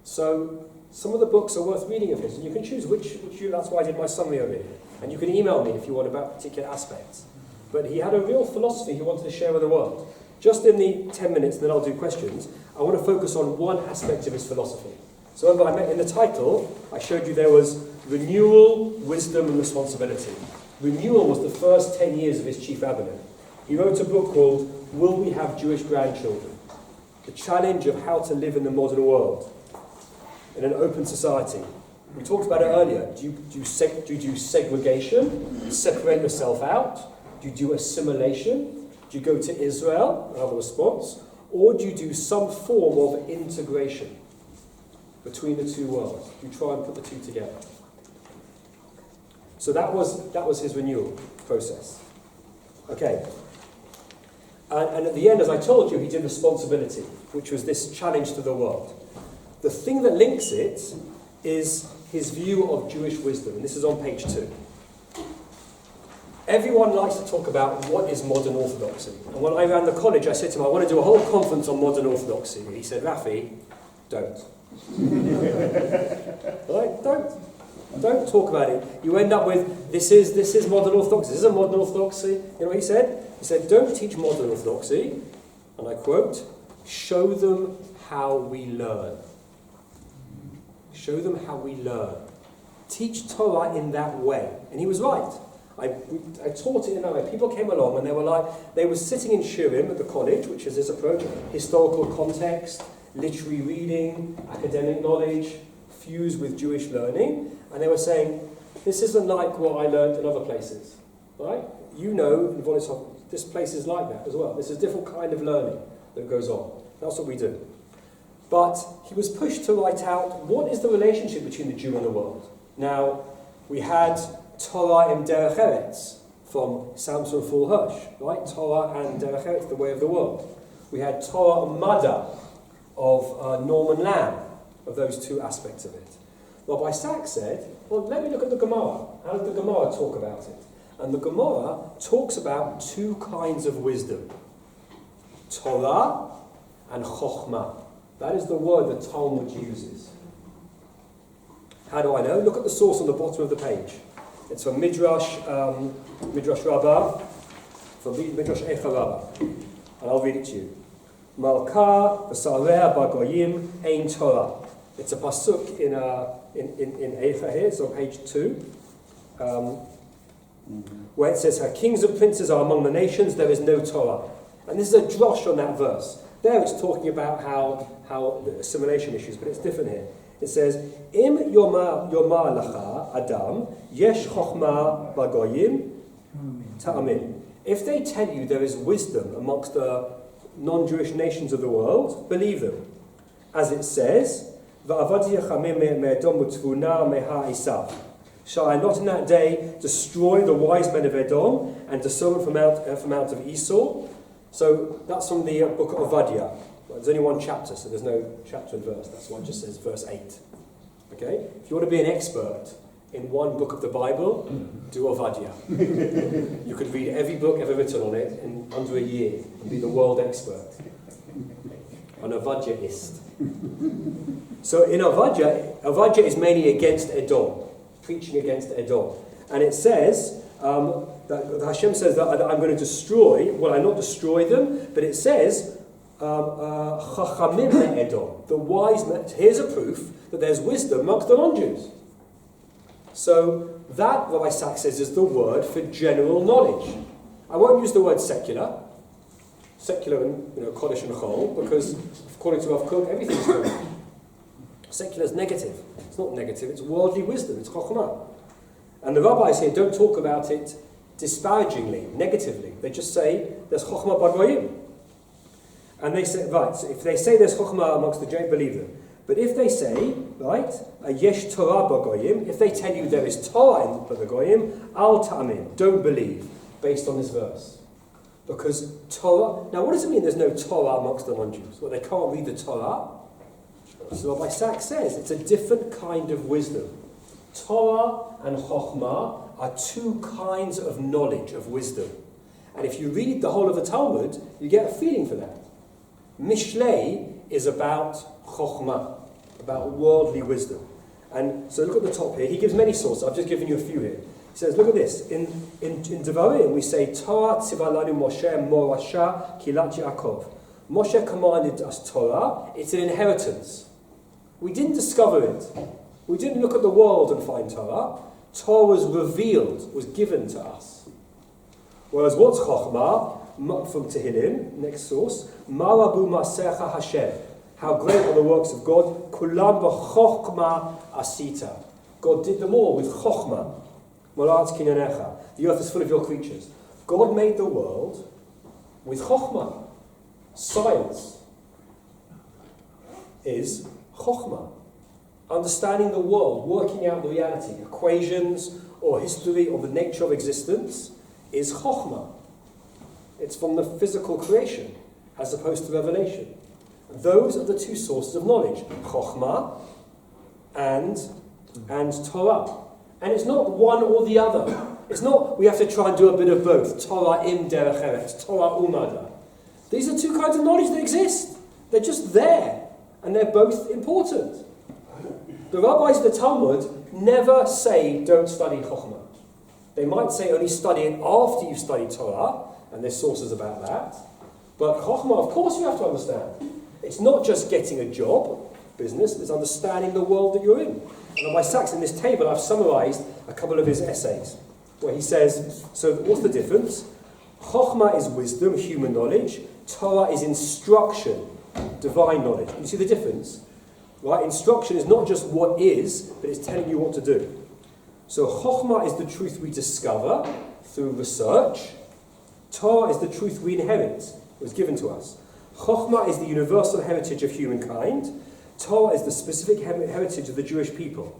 So, some of the books are worth reading of his, and you can choose which that's why I did my summary of it. And you can email me if you want about particular aspects. But he had a real philosophy he wanted to share with the world. Just in the 10 minutes, and then I'll do questions, I want to focus on one aspect of his philosophy. So remember, in the title, I showed you there was Renewal, Wisdom and Responsibility. Renewal was the first 10 years of his chief rabbinate. He wrote a book called Will We Have Jewish Grandchildren? The Challenge of How to Live in the Modern World in an Open Society. We talked about it earlier. Do you do segregation? Separate yourself out? Do you do assimilation? Do you go to Israel and have a response? Or do you do some form of integration between the two worlds? Do you try and put the two together? So that was his renewal process. Okay. And at the end, as I told you, he did responsibility, which was this challenge to the world. The thing that links it is his view of Jewish wisdom, and this is on page 2. Everyone likes to talk about what is modern orthodoxy. And when I ran the college, I said to him, I want to do a whole conference on modern orthodoxy. And he said, Raphael, don't. Right? Don't talk about it. You end up with, this is modern orthodoxy. This isn't modern orthodoxy. You know what he said? He said, don't teach modern orthodoxy. And I quote, show them how we learn. Show them how we learn. Teach Torah in that way. And he was right. I taught it in that way. People came along and they were sitting in Shiurim at the college, which is this approach, historical context, literary reading, academic knowledge, fused with Jewish learning. And they were saying, this isn't like what I learned in other places. Right? You know, in Wollishofen, this place is like that as well. This is a different kind of learning that goes on. That's what we do. But he was pushed to write out, what is the relationship between the Jew and the world? Now, we had Torah im Derech Eretz from Samson Full Hirsch, right? Torah and Derech Eretz, the way of the world. We had Torah and Mada of Norman Lamb, of those two aspects of it. Rabbi Sachs said, well, let me look at the Gemara. How does the Gemara talk about it? And the Gemara talks about two kinds of wisdom. Torah and Chokhmah. That is the word that Talmud uses. How do I know? Look at the source on the bottom of the page. It's from Midreschet, Rabbi, from Midreschet Rabbi. And I'll read it to you. Malka v'sareh b'goyim ein Torah. It's a pasuk in Eicha here, it's on page 2, where it says, her kings and princes are among the nations, there is no Torah. And this is a drosh on that verse. There it's talking about how the assimilation issues, but it's different here. It says, Im yomar lacha adam yesh chokhmah b'goyim ta'amin. If they tell you there is wisdom amongst the non-Jewish nations of the world, believe them. As it says, shall I not in that day destroy the wise men of Edom and discern from out of Esau? So that's from the book of Ovadia. There's only one chapter, so there's no chapter and verse. That's why it just says verse 8. Okay? If you want to be an expert in one book of the Bible, do Ovadia. You could read every book ever written on it in under a year and be the world expert. An Ovadiaist. So in Ovadia is mainly against Edom, preaching against Edom. And it says, that Hashem says that I'm going to destroy, well, I not destroy them, but it says, Chachamim Edom, the wise men. Here's a proof that there's wisdom amongst the non-Jews. So That, Rabbi Sachs says, is the word for general knowledge. I won't use the word secular. Secular and Kodesh and Chol, because according to Rav Kook, everything is good. Secular is negative. It's not negative, it's worldly wisdom, it's chokhmah. And the rabbis here don't talk about it disparagingly, negatively. They just say there's chokhmah b'goyim. And they say, right, so if they say there's chokhmah amongst the Jews, believe them. But if they say, right, yesh Torah b'goyim, if they tell you there is Torah in the goyim, al ta'amin, don't believe, based on this verse. Because Torah, now what does it mean there's no Torah amongst the non-Jews? Well, they can't read the Torah. So Rabbi Sachs says it's a different kind of wisdom. Torah and Chokhmah are two kinds of knowledge, of wisdom. And if you read the whole of the Talmud, you get a feeling for that. Mishlei is about Chokhmah, about worldly wisdom. And so look at the top here. He gives many sources. I've just given you a few here. He says, look at this. In Devarim, we say, Torah tzivalanu Moshe morasha kilat Yaakov. Moshe commanded us Torah. It's an inheritance. We didn't discover it. We didn't look at the world and find Torah. Torah was revealed, was given to us. Whereas what's Chokhmah? From Tehillim, next source, Marabu Masecha Hashem. How great are the works of God. Kulam b'chokhmah asita. God did them all with Chokhmah. Molatz kinyanecha. The earth is full of your creatures. God made the world with Chokhmah. Science is Chokhmah. Understanding the world, working out the reality, equations or history or the nature of existence is Chokhmah. It's from the physical creation as opposed to revelation. Those are the two sources of knowledge, Chokhmah and Torah. And it's not one or the other. It's not we have to try and do a bit of both. Torah im derech eretz, Torah umada. These are two kinds of knowledge that exist. They're just there. And they're both important. The rabbis of the Talmud never say don't study Chokhmah. They might say only study it after you've studied Torah, and there's sources about that. But Chokhmah, of course you have to understand. It's not just getting a job, business, it's understanding the world that you're in. And Rabbi Sachs, in this table, I've summarized a couple of his essays, where he says, so what's the difference? Chokhmah is wisdom, human knowledge. Torah is instruction, divine knowledge. You see the difference? Right? Instruction is not just what is, but it's telling you what to do. So Chokhmah is the truth we discover through research. Torah is the truth we inherit. It was given to us. Chokhmah is the universal heritage of humankind. Torah is the specific heritage of the Jewish people.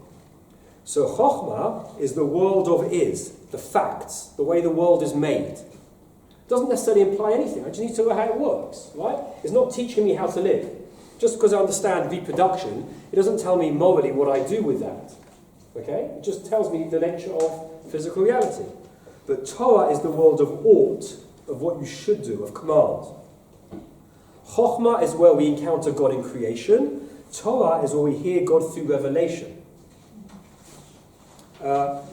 So Chokhmah is the world of is, the facts, the way the world is made. It doesn't necessarily imply anything. I just need to know how it works, right? It's not teaching me how to live. Just because I understand reproduction, it doesn't tell me morally what I do with that. Okay? It just tells me the nature of physical reality. But Torah is the world of ought, of what you should do, of command. Chokhmah is where we encounter God in creation. Torah is where we hear God through revelation. So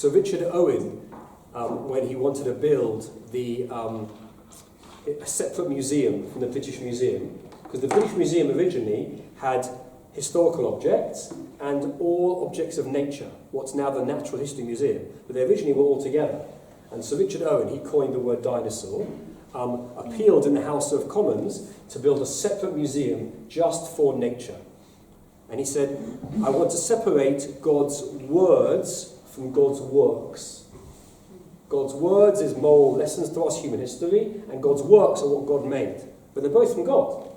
Richard Owen, when he wanted to build a separate museum from the British Museum, because the British Museum originally had historical objects and all objects of nature, what's now the Natural History Museum, but they originally were all together. And Sir Richard Owen, he coined the word dinosaur, appealed in the House of Commons to build a separate museum just for nature. And he said, I want to separate God's words from God's works. God's words is moral lessons to us, human history, and God's works are what God made. But they're both from God.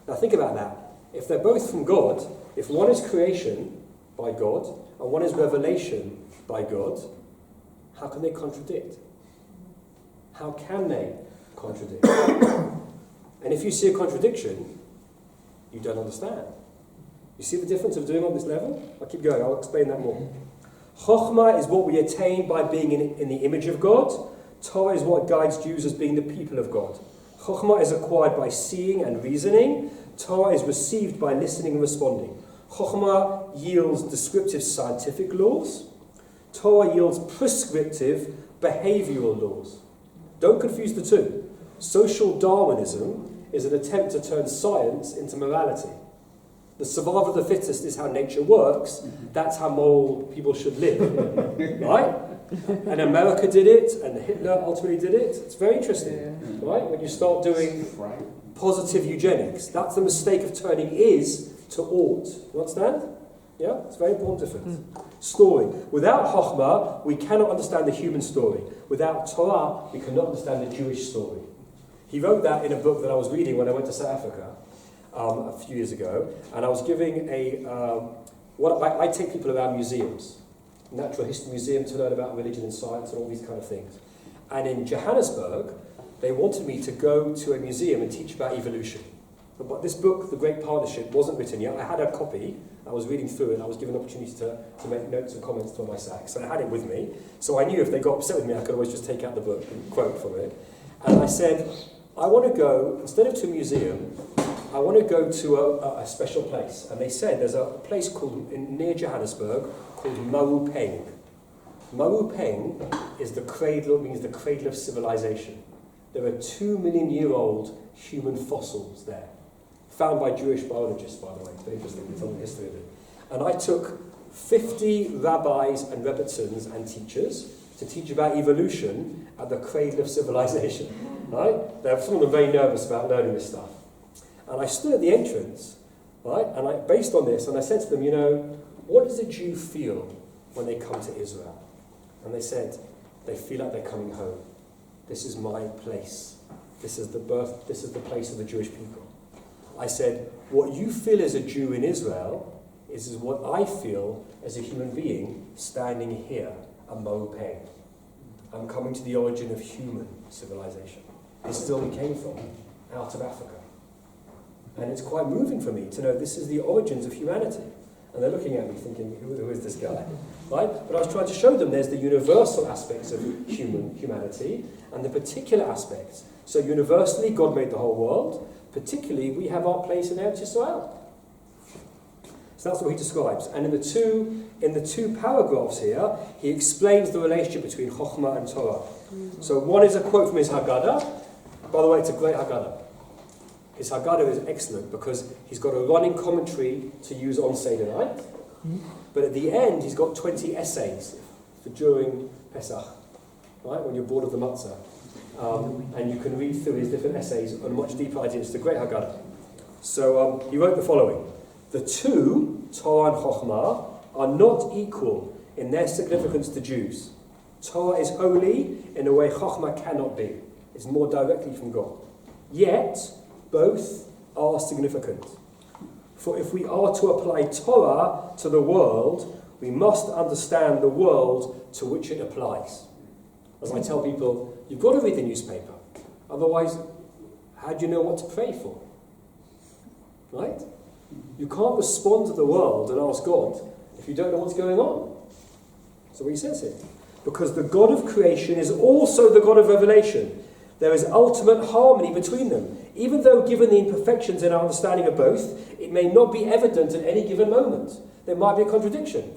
Now think about that. If they're both from God, if one is creation by God and one is revelation by God, how can they contradict? How can they contradict? And if you see a contradiction, you don't understand. You see the difference of doing on this level? I'll keep going, I'll explain that more. Chokhmah is what we attain by being in the image of God. Torah is what guides Jews as being the people of God. Chokhmah is acquired by seeing and reasoning. Torah is received by listening and responding. Chokhmah yields descriptive scientific laws. Torah yields prescriptive behavioral laws. Don't confuse the two. Social Darwinism is an attempt to turn science into morality. The survival of the fittest is how nature works. That's how moral people should live, right? And America did it, and Hitler ultimately did it. It's very interesting, right? When you start doing positive eugenics, that's the mistake of turning is to ought. You understand? Yeah? It's a very important difference. Story. Without Chokhmah, we cannot understand the human story. Without Torah, we cannot understand the Jewish story. He wrote that in a book that I was reading when I went to South Africa a few years ago, and I was giving I take people around museums, natural history museum, to learn about religion and science and all these kind of things. And in Johannesburg, they wanted me to go to a museum and teach about evolution. But this book, The Great Partnership, wasn't written yet. I had a copy. I was reading through it. I was given an opportunity to make notes and comments for my sack. So I had it with me. So I knew if they got upset with me, I could always just take out the book and quote from it. And I said, I want to go, instead of to a museum, I want to go to a special place. And they said there's a place near Johannesburg called Mawupeng. Mawupeng is means the cradle of civilization. There are 2 million year old human fossils there. Found by Jewish biologists, by the way. It's very interesting. It's on the history of it. And I took 50 rabbis and rebbetzins and teachers to teach about evolution at the cradle of civilization. Right? Some of them very nervous about learning this stuff. And I stood at the entrance, right? And based on this, and I said to them, what does a Jew feel when they come to Israel? And they said, they feel like they're coming home. This is my place. This is the place of the Jewish people. I said, what you feel as a Jew in Israel is what I feel as a human being standing here at Mawupeng. I'm coming to the origin of human civilization. This is where we came from, out of Africa. And it's quite moving for me to know this is the origins of humanity. And they're looking at me thinking, who is this guy? Right? But I was trying to show them there's the universal aspects of humanity and the particular aspects. So universally, God made the whole world. Particularly, we have our place in Eretz Yisrael. So that's what he describes. And in the two paragraphs here, he explains the relationship between Chokhmah and Torah. So one is a quote from his Haggadah. By the way, it's a great Haggadah. His Haggadah is excellent because he's got a running commentary to use on Seder night. But at the end, he's got 20 essays for during Pesach, right, when you're bored of the matzah. And you can read through his different essays on much deeper ideas. It's a great Haggadah. So he wrote the following. The two, Torah and Chokhmah, are not equal in their significance to Jews. Torah is holy in a way Chokhmah cannot be. It's more directly from God. Yet, both are significant. For if we are to apply Torah to the world, we must understand the world to which it applies. As I tell people, you've got to read the newspaper. Otherwise, how do you know what to pray for? Right? You can't respond to the world and ask God if you don't know what's going on. That's what he says here. Because the God of creation is also the God of revelation. There is ultimate harmony between them. Even though given the imperfections in our understanding of both, it may not be evident at any given moment. There might be a contradiction.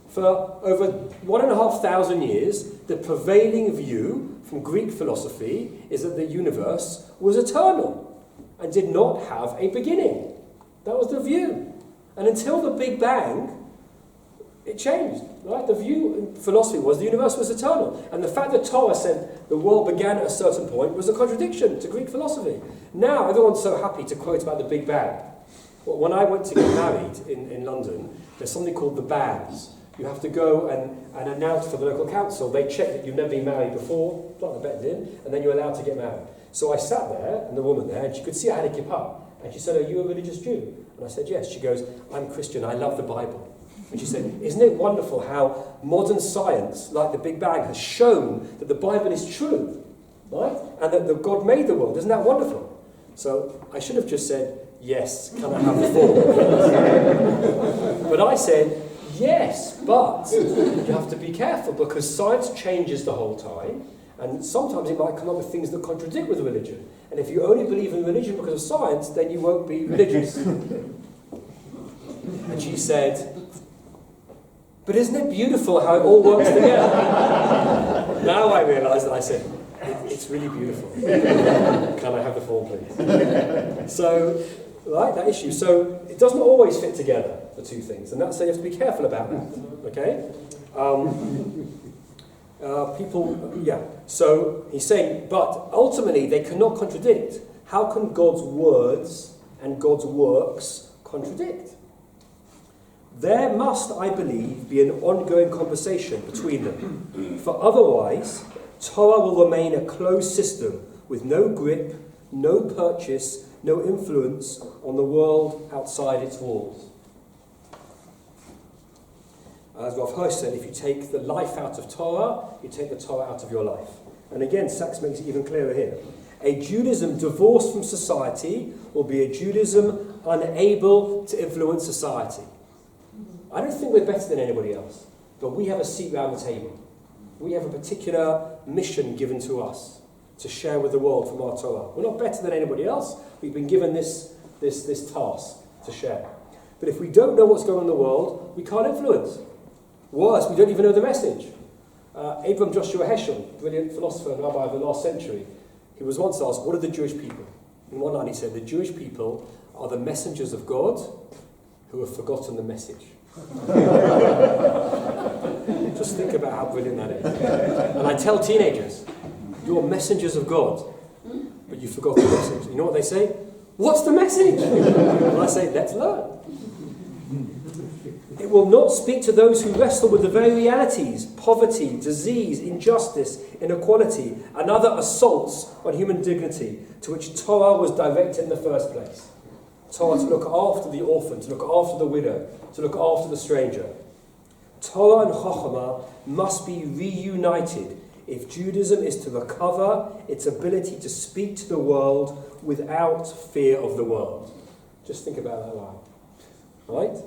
For over 1,500 years, the prevailing view from Greek philosophy is that the universe was eternal and did not have a beginning. That was the view. And until the Big Bang, it changed. Right? The view in philosophy was the universe was eternal. And the fact that Torah said the world began at a certain point was a contradiction to Greek philosophy. Now everyone's so happy to quote about the Big Bang. Well, when I went to get married in London, there's something called the banns. You have to go and announce to the local council. They check that you've never been married before, like the bet did, and then you're allowed to get married. So I sat there, and the woman there, and she could see I had a kippah. And she said, "Are you a religious Jew?" And I said, "Yes." She goes, "I'm Christian, I love the Bible." And she said, "Isn't it wonderful how modern science, like the Big Bang, has shown that the Bible is true, right? And that God made the world. Isn't that wonderful?" So I should have just said, "Yes, can I have the form?" But I said, "Yes, but you have to be careful because science changes the whole time, and sometimes it might come up with things that contradict with religion. And if you only believe in religion because of science, then you won't be religious." And she said, "But isn't it beautiful how it all works together?" Now I realise that I said, it's really beautiful. Can I have the form, please? So Right, that issue. So it doesn't always fit together, the two things, and that's so you have to be careful about that. Okay? So he's saying, but ultimately they cannot contradict. How can God's words and God's works contradict? There must, I believe, be an ongoing conversation between them. For otherwise, Torah will remain a closed system with no grip, no purchase, no influence on the world outside its walls. As Raphael said, if you take the life out of Torah, you take the Torah out of your life. And again, Sachs makes it even clearer here. A Judaism divorced from society will be a Judaism unable to influence society. I don't think we're better than anybody else, but we have a seat round the table. We have a particular mission given to us to share with the world from our Torah. We're not better than anybody else. We've been given this task to share. But if we don't know what's going on in the world, we can't influence. Worse, we don't even know the message. Abram Joshua Heschel, brilliant philosopher and rabbi of the last century, he was once asked, what are the Jewish people? In one line he said, the Jewish people are the messengers of God who have forgotten the message. Just think about how brilliant that is. And I tell teenagers, you're messengers of God, but you forgot the message. You know what they say? What's the message? And I say, let's learn. It will not speak to those who wrestle with the very realities, poverty, disease, injustice, inequality, and other assaults on human dignity to which Torah was directed in the first place. Torah to look after the orphan, to look after the widow, to look after the stranger. Torah and Chochmah must be reunited if Judaism is to recover its ability to speak to the world without fear of the world. Just think about that line. Right?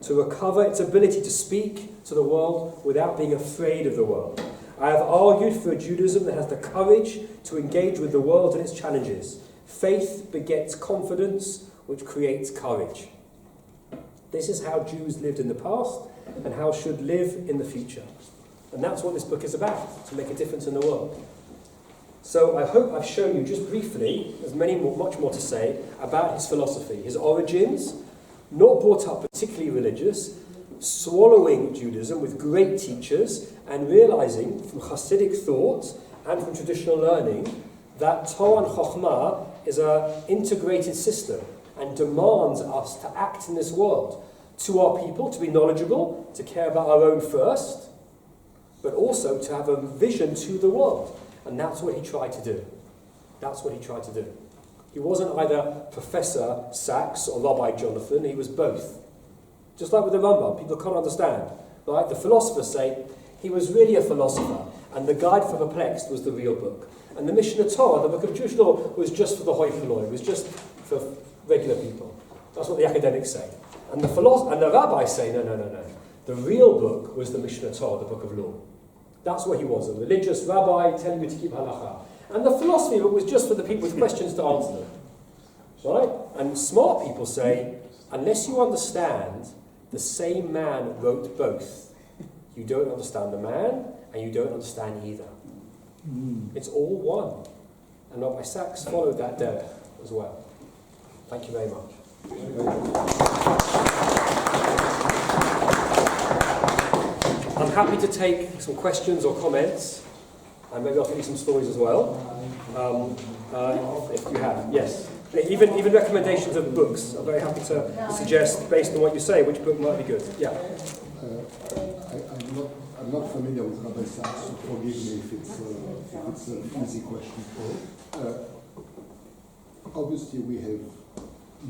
To recover its ability to speak to the world without being afraid of the world. I have argued for a Judaism that has the courage to engage with the world and its challenges. Faith begets confidence, which creates courage. This is how Jews lived in the past and how should live in the future. And that's what this book is about, to make a difference in the world. So I hope I've shown you just briefly, there's much more to say, about his philosophy, his origins, not brought up particularly religious, swallowing Judaism with great teachers, and realizing from Hasidic thought and from traditional learning that Torah and Chochmah is an integrated system and demands us to act in this world to our people, to be knowledgeable, to care about our own first, but also to have a vision to the world. And that's what he tried to do. That's what he tried to do. He wasn't either Professor Sachs or Rabbi Jonathan, he was both. Just like with the Rambam, people can't understand. Right? The philosophers say he was really a philosopher, and the Guide for Perplexed was the real book. And the Mishnah Torah, the book of Jewish law, was just for the hoi polloi, it was just for regular people. That's what the academics say. And the rabbis say, no. The real book was the Mishnah Torah, the book of law. That's what he was, a religious rabbi telling you to keep halacha. And the philosophy book was just for the people with questions to answer them. Right? And smart people say, unless you understand the same man wrote both, you don't understand the man, and you don't understand either. It's all one. And Rabbi Sachs followed that derech as well. Thank you very much. I'm happy to take some questions or comments, and maybe I'll tell you some stories as well. If you have, yes. Even recommendations of books. I'm very happy to suggest, based on what you say, which book might be good. Yeah. I'm not familiar with Rabbi Sachs, so forgive me if it's an easy question. Obviously, we have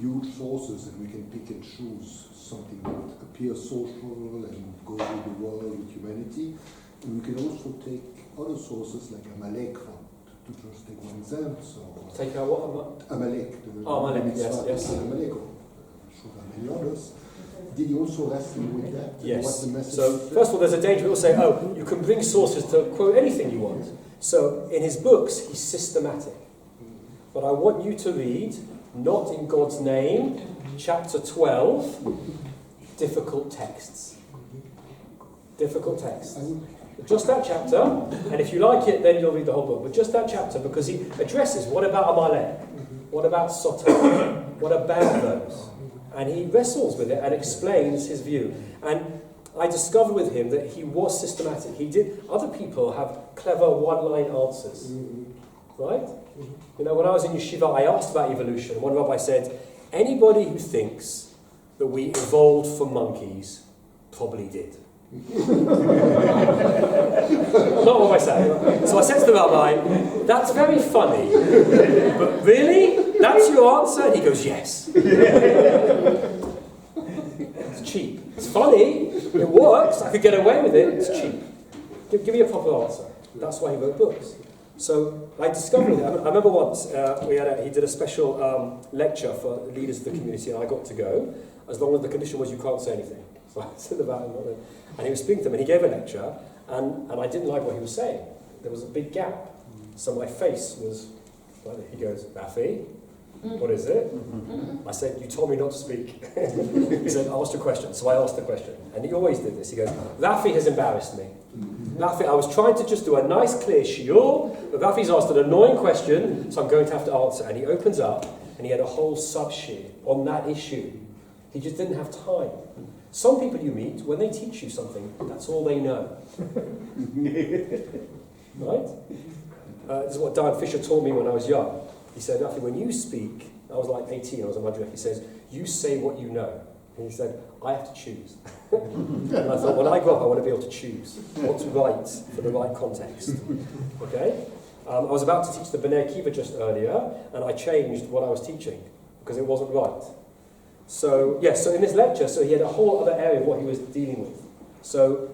huge sources, and we can pick and choose something that appears social and goes with the world, with humanity. And we can also take other sources like Amalek, to just take one example. So take out what? Amalek. Amalek, yes. Amalek, I'm sure there are many others. Did you also wrestle with that? Yes. What the message So, first of all, there's a danger. People say, you can bring sources to quote anything you want. So, in his books, he's systematic. But I want you to read, not in God's name, chapter 12, difficult texts. Difficult texts. Just that chapter, and if you like it, then you'll read the whole book. But just that chapter, because he addresses, what about Amalek? What about Sodom? What about those? And he wrestles with it and explains his view. And I discovered with him that he was systematic. Other people have clever one-line answers, right? You know, when I was in yeshiva, I asked about evolution. One rabbi said, anybody who thinks that we evolved from monkeys probably did. Not what I say. So I said to the rabbi, that's very funny, but really? That's your answer? And he goes, yes. It's cheap. It's funny. It works. I could get away with it. It's cheap. Give me a proper answer. That's why he wrote books. So I discovered it. I remember once he did a special lecture for leaders of the community, and I got to go, as long as the condition was you can't say anything. So I said about him, and he was speaking to them, and he gave a lecture, and I didn't like what he was saying. There was a big gap. So my face was, well, he goes, Raphael, what is it? I said, you told me not to speak. He said, ask a question. So I asked the question. And he always did this. He goes, Raphael has embarrassed me. Raphael, I was trying to just do a nice, clear shiur, but Raphael's asked an annoying question, so I'm going to have to answer. And he opens up, and he had a whole sub-shiur on that issue. He just didn't have time. Some people you meet, when they teach you something, that's all they know. Right? This is what Dan Fisher taught me when I was young. He said, Raphael, when you speak, I was like 18, I was a Midreschet, he says, you say what you know. And he said, I have to choose. And I thought, when I grow up, I want to be able to choose what's right for the right context. Okay? I was about to teach the B'nai Akiva just earlier, and I changed what I was teaching, because it wasn't right. So, yes, so in this lecture, so he had a whole other area of what he was dealing with. So,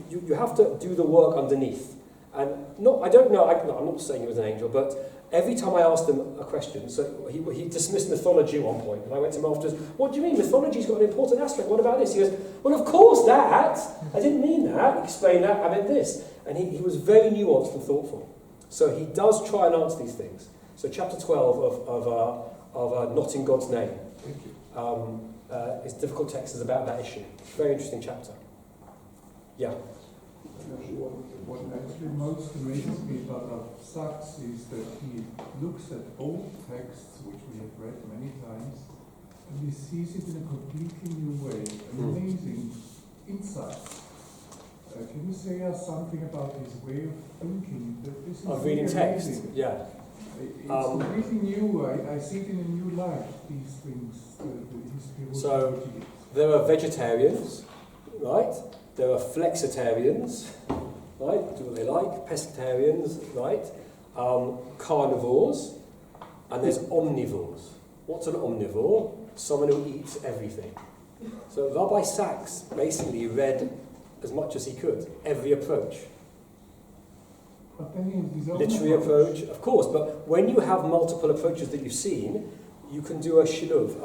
you have to do the work underneath. And I don't know, I'm not saying he was an angel, but every time I asked him a question, so he dismissed mythology at one point, and I went to him afterwards, what do you mean? Mythology's got an important aspect, what about this? He goes, well, of course that! I didn't mean that, explain that, I meant this. And he was very nuanced and thoughtful. So he does try and answer these things. So chapter 12 of Not in God's Name. It's a difficult text, is about that issue. Very interesting chapter. Yeah. What actually most amazes me about Sachs is that he looks at old texts, which we have read many times, and he sees it in a completely new way. Amazing insights. Can you say us something about his way of thinking? That this is of reading text, yeah. It's completely new. I see it in a new light, these things. So, there are vegetarians, right? There are flexitarians, right? Do what they like. Pescatarians, right? Carnivores, and there's omnivores. What's an omnivore? Someone who eats everything. So Rabbi Sachs basically read as much as he could, every approach. Literary approach, of course, but when you have multiple approaches that you've seen, you can do a shiluv.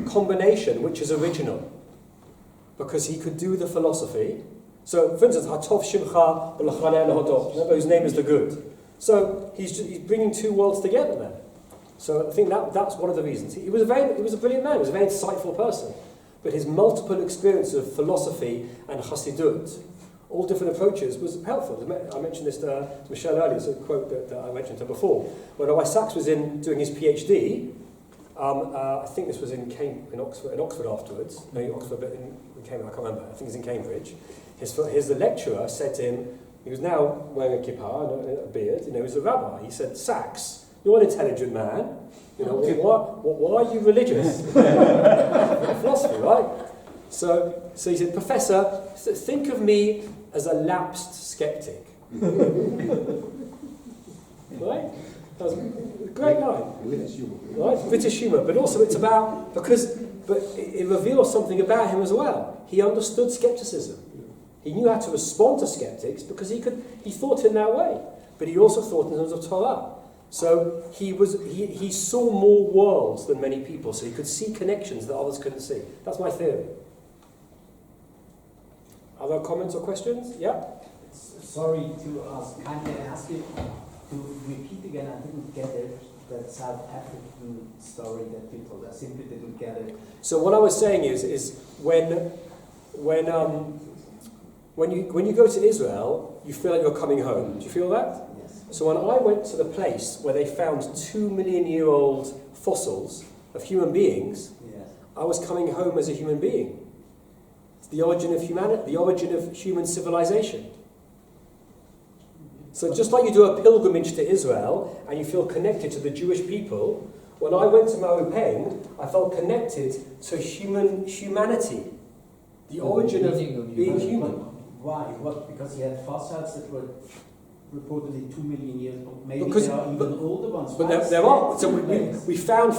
Combination, which is original. Because he could do the philosophy. So, for instance, Hatov Shimcha B'Lachanei L'Hodot, remember his name is the good. So, he's bringing two worlds together there. So, I think that's one of the reasons. He was a brilliant man, he was a very insightful person. But his multiple experience of philosophy and Chassidut, all different approaches, was helpful. I mentioned this to Michelle earlier, it's a quote that I mentioned to her before. When Rabbi Sachs was doing his PhD, I think this was in Oxford afterwards. No, Oxford, but in Cambridge, I can't remember. I think it's in Cambridge. His lecturer said to him, he was now wearing a kippah and a beard, he was a rabbi. He said, Sachs, you're an intelligent man. Why are you religious? Philosophy, right? So he said, Professor, think of me as a lapsed skeptic. Right? That was a great line. Right? British humour, but also it's about, but it reveals something about him as well. He understood skepticism. He knew how to respond to skeptics because he thought in that way. But he also thought in terms of Torah. So he saw more worlds than many people, so he could see connections that others couldn't see. That's my theory. Other comments or questions? Yeah? Sorry to ask. Can I ask you to repeat again? I didn't get it. That South African story that you told. I simply didn't get it. So what I was saying is when you go to Israel, you feel like you're coming home. Do you feel that? Yes. So when I went to the place where they found 2 million year old fossils of human beings, Yes. I was coming home as a human being. It's the origin of humanity, the origin of human civilization. So just like you do a pilgrimage to Israel and you feel connected to the Jewish people, when I went to Maupeng, I felt connected to humanity, the origin of being human. Why? What? Because you had fossils that were reportedly 2 million years old. Maybe Because- there are even older ones. But Why there are. So is we found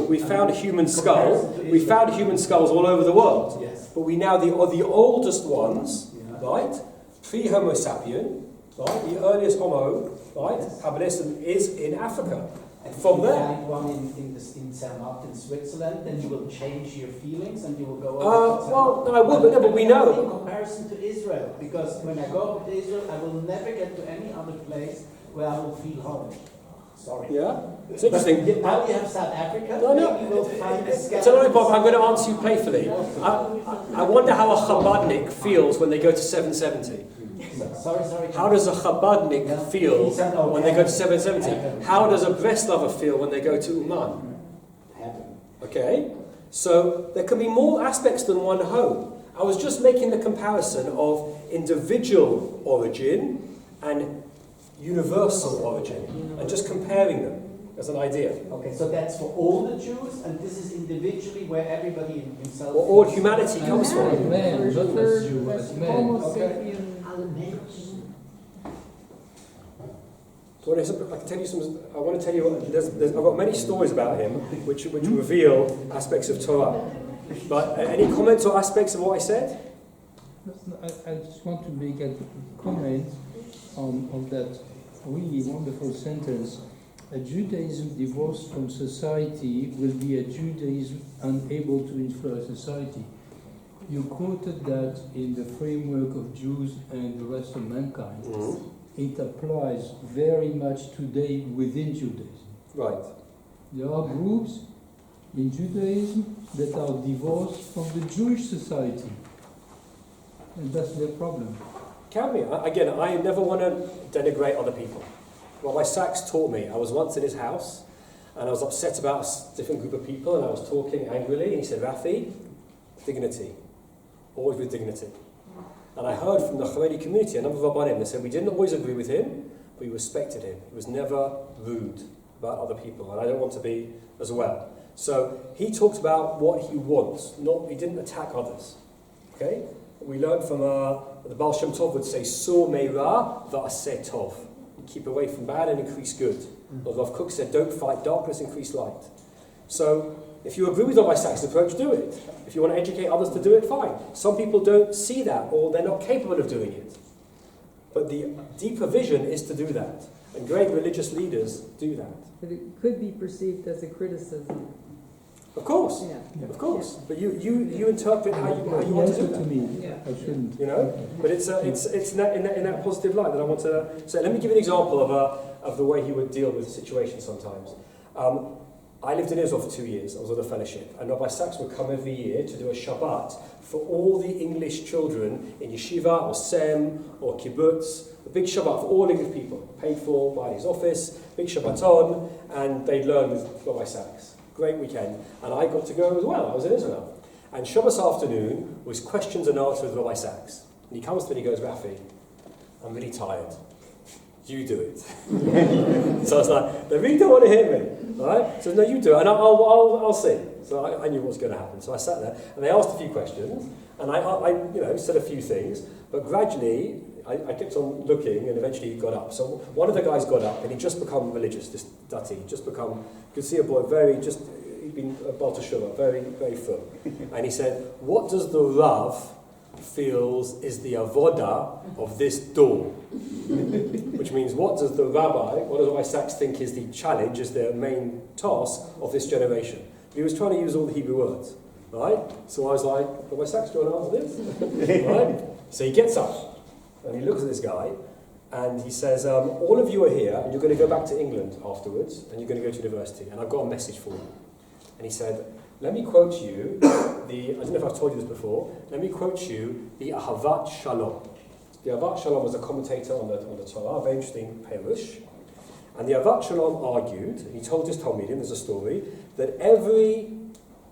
we found a human skull, we found human skulls all over the world. Yes. But we now are the oldest ones, Yeah. right? Pre-Homo sapien, right? The earliest Homo, right? Yes. Habilism is in Africa. And From if you there. find one in Zermatt in Switzerland, then you will change your feelings and you will go over to Zermatt. Well, no, I would, but no, but we In know. comparison to Israel, because when I go to Israel, I will never get to any other place where I will feel home. Sorry. Yeah, it's interesting. But now you have South Africa, No, no. maybe we'll find a So, no, Bob, I'm going to answer you playfully. I wonder how a Chabadnik feels when they go to 770. Sorry. How does a Chabadnik feel when they go to 770? How does a Breslaver feel when they go to Uman? Heaven. Okay? So there can be more aspects than one home. I was just making the comparison of individual origin and universal origin, and just comparing them as an idea. Okay, so that's for all the Jews, and this is individually where everybody himself. Where all humanity comes from. Man, not as Jew, as man. Homo Okay. sapien. So I can tell you some. I want to tell you. I've got many stories about him, which reveal aspects of Torah. But any comments or aspects of what I said? I just want to make a comment on that really wonderful sentence. A Judaism divorced from society will be a Judaism unable to influence society. You quoted that in the framework of Jews and the rest of mankind. Mm-hmm. It applies very much today within Judaism. Right. There are groups in Judaism that are divorced from the Jewish society. And that's their problem. Can be. Again, I never want to denigrate other people. Rabbi Sachs taught me. I was once in his house, and I was upset about a different group of people, and I was talking angrily, and he said, Rafi, dignity. Always with dignity. And I heard from the Haredi community, a number of Rabbanim, they said we didn't always agree with him, but we respected him. He was never rude about other people, and I don't want to be as well. So he talked about what he wants, he didn't attack others. Okay? We learned from the Baal Shem Tov would say, Sur meira va'aseh tov. Keep away from bad and increase good. Or Rav Kook said, don't fight darkness, increase light. So if you agree with Rabbi Sachs' approach, do it. If you want to educate others to do it, fine. Some people don't see that, or they're not capable of doing it. But the deeper vision is to do that. And great religious leaders do that. But it could be perceived as a criticism. Of course. Yeah. Of course. But you interpret how you He want to do answered to that. me. Yeah. I shouldn't. You know? But it's in that positive light that I want to say. Let me give you an example of the way he would deal with situations sometimes. I lived in Israel for 2 years. I was on a fellowship, and Rabbi Sachs would come every year to do a Shabbat for all the English children in yeshiva or sem or kibbutz. A big Shabbat for all English people, paid for by his office. Big Shabbaton, and they'd learn with Rabbi Sachs. Great weekend, and I got to go as well. I was in Israel, and Shabbos afternoon was questions and answers with Rabbi Sachs. And he comes to me and he goes, Rafi, I'm really tired. You do it. So I was like, they really don't want to hear me, right? So no, you do it, and I'll see. So I knew what was going to happen. So I sat there, and they asked a few questions, and I said a few things, but gradually I kept on looking, and eventually he got up. So one of the guys got up, and he'd just become religious, this Dati. You could see a boy he'd been a Baal Teshuvah, very, very full. And he said, what does the Rav feels is the avoda of this door? Which means, what does Rabbi Sachs think is the challenge, is the main task of this generation? He was trying to use all the Hebrew words, right? So I was like, Rabbi Sachs, do you want to answer this? Right? So he gets up, and he looks at this guy, and he says, all of you are here, and you're going to go back to England afterwards, and you're going to go to university, and I've got a message for you. And he said, let me quote you I don't know if I've told you this before, let me quote you the Ahavat Shalom. The Avat Shalom was a commentator on the Torah, a very interesting Perush. And the Avat Shalom argued, he told his Talmidim, there's a story, that every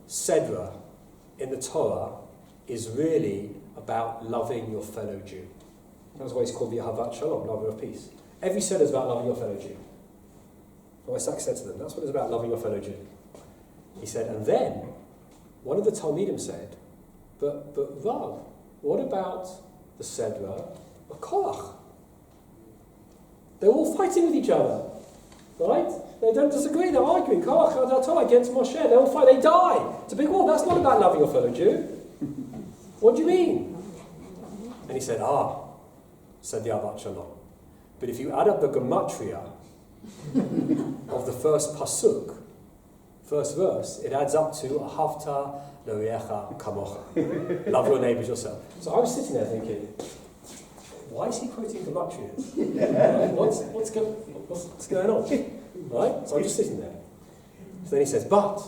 Sedra in the Torah is really about loving your fellow Jew. That's why it's called the Ahavat Shalom, lover of peace. Every Sedra is about loving your fellow Jew. Rabbi Sachs said to them, that's what it's about, loving your fellow Jew. He said, and then one of the Talmidim said, but Rav, what about the Sedra of Korach? They're all fighting with each other, right? They don't disagree, they're arguing. Korach and Torah against Moshe, they all fight, they die. It's a big war, that's not about loving your fellow Jew. What do you mean? And he said, said the Avat Shalom. But if you add up the gematria of the first pasuk, first verse, it adds up to Ahavta l'reacha kamocha. Love your neighbour as yourself. So I was sitting there thinking, why is he quoting gematrias? What's going on? Right? So I'm just sitting there. So then he says, but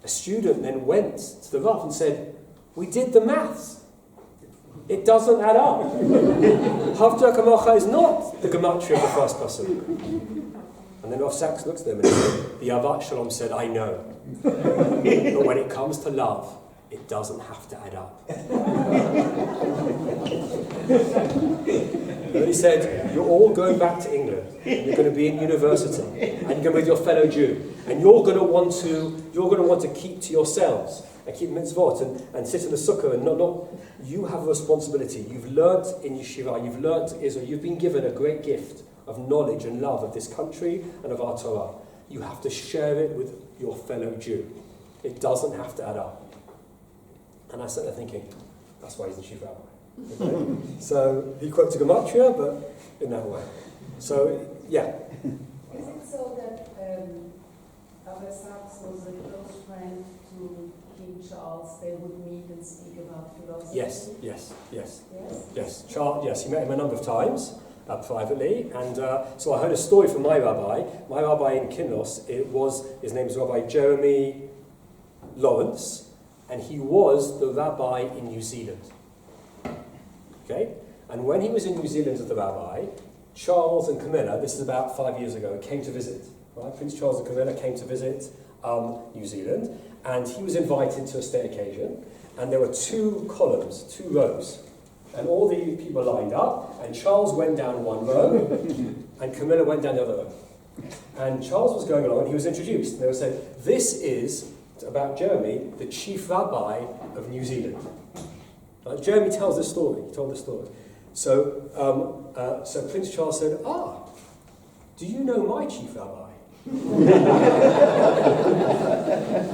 a student then went to the Rav and said, we did the maths. It doesn't add up. Havta kamocha is not the gematria of the first pasuk. And then Rav Sachs looks at them and says, the Avat Shalom said, I know. But when it comes to love, it doesn't have to add up. And he said, you're all going back to England, and you're going to be in university, and you're going to be with your fellow Jew, and you're going to want to keep to yourselves and keep mitzvot and sit in the sukkah and not. You have a responsibility. You've learnt in yeshiva, you've learnt Israel, you've been given a great gift of knowledge and love of this country and of our Torah. You have to share it with your fellow Jew. It doesn't have to add up. And I sat there thinking, that's why he's the chief rabbi. Okay? So he quotes gematria, but in that way. So, yeah. Is it so that Rabbi Sachs was a close friend to King Charles? They would meet and speak about philosophy? Yes. Charles, yes, he met him a number of times. Privately, and so I heard a story from my rabbi in Kinloss. His name is Rabbi Jeremy Lawrence, and he was the rabbi in New Zealand. Okay, and when he was in New Zealand as the rabbi, Charles and Camilla, this is about 5 years ago, came to visit. Right? Prince Charles and Camilla came to visit New Zealand, and he was invited to a state occasion, and there were 2 columns, 2 rows. And all the people lined up, and Charles went down one row, and Camilla went down the other row. And Charles was going along, and he was introduced. And they were saying, this is, about Jeremy, the chief rabbi of New Zealand. Jeremy tells this story, he told this story. So, so Prince Charles said, do you know my chief rabbi?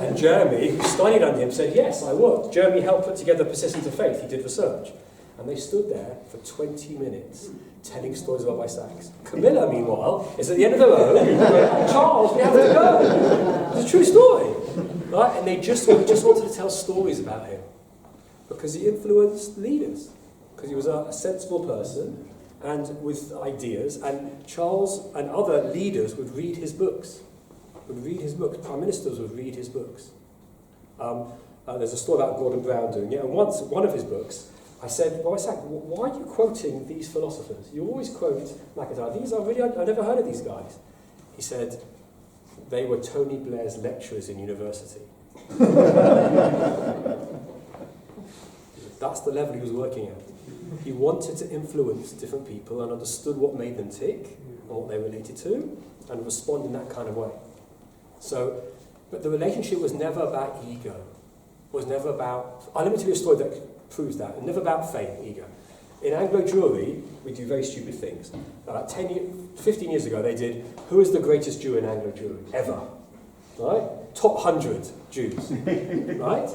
And Jeremy, who studied under him, said, yes, I would. Jeremy helped put together Persistent of Faith, he did research. And they stood there for 20 minutes telling stories about Rabbi Sachs. Camilla, meanwhile, is at the end of the row going, Charles, we have to go. It's a true story. Right? And they just wanted to tell stories about him. Because he influenced leaders. Because he was a sensible person and with ideas. And Charles and other leaders would read his books. Prime ministers would read his books. There's a story about Gordon Brown doing it. And once, one of his books, I said, Rabbi Sachs, why are you quoting these philosophers? You always quote McIntyre. These are really, I've never heard of these guys. He said, they were Tony Blair's lecturers in university. That's the level he was working at. He wanted to influence different people and understood what made them tick and what they related to and respond in that kind of way. So, but the relationship was never about ego. Was never about, let me tell you a story that proves that. Never about fame, ego. In Anglo Jewry, we do very stupid things. 15 years ago, they did, who is the greatest Jew in Anglo Jewry ever? Right? Top 100 Jews. Right?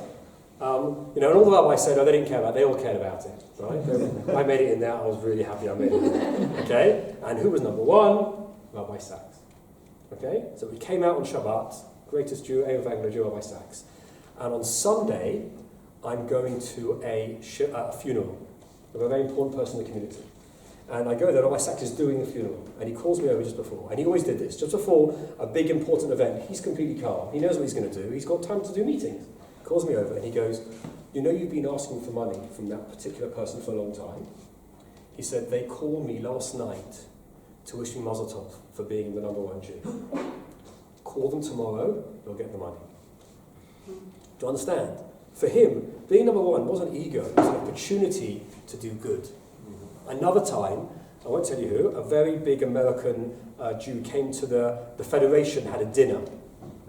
And all the rabbis said, they didn't care about it. They all cared about it. Right? I made it in there. I was really happy I made it in there. Okay? And who was number 1? Rabbi Sachs. Okay? So we came out on Shabbat, greatest Jew, of Anglo Jew, Rabbi Sachs. And on Sunday, I'm going to a funeral of a very important person in the community. And I go there, Rabbi Sachs is doing the funeral, and he calls me over just before. And he always did this, just before a big important event. He's completely calm. He knows what he's going to do. He's got time to do meetings. He calls me over, and he goes, you've been asking for money from that particular person for a long time. He said, they called me last night to wish me Mazel Tov for being the number 1 Jew. Call them tomorrow, you'll get the money. Do you understand? For him, being number 1 wasn't ego, it was an opportunity to do good. Another time, I won't tell you who, a very big American Jew came to the Federation, had a dinner,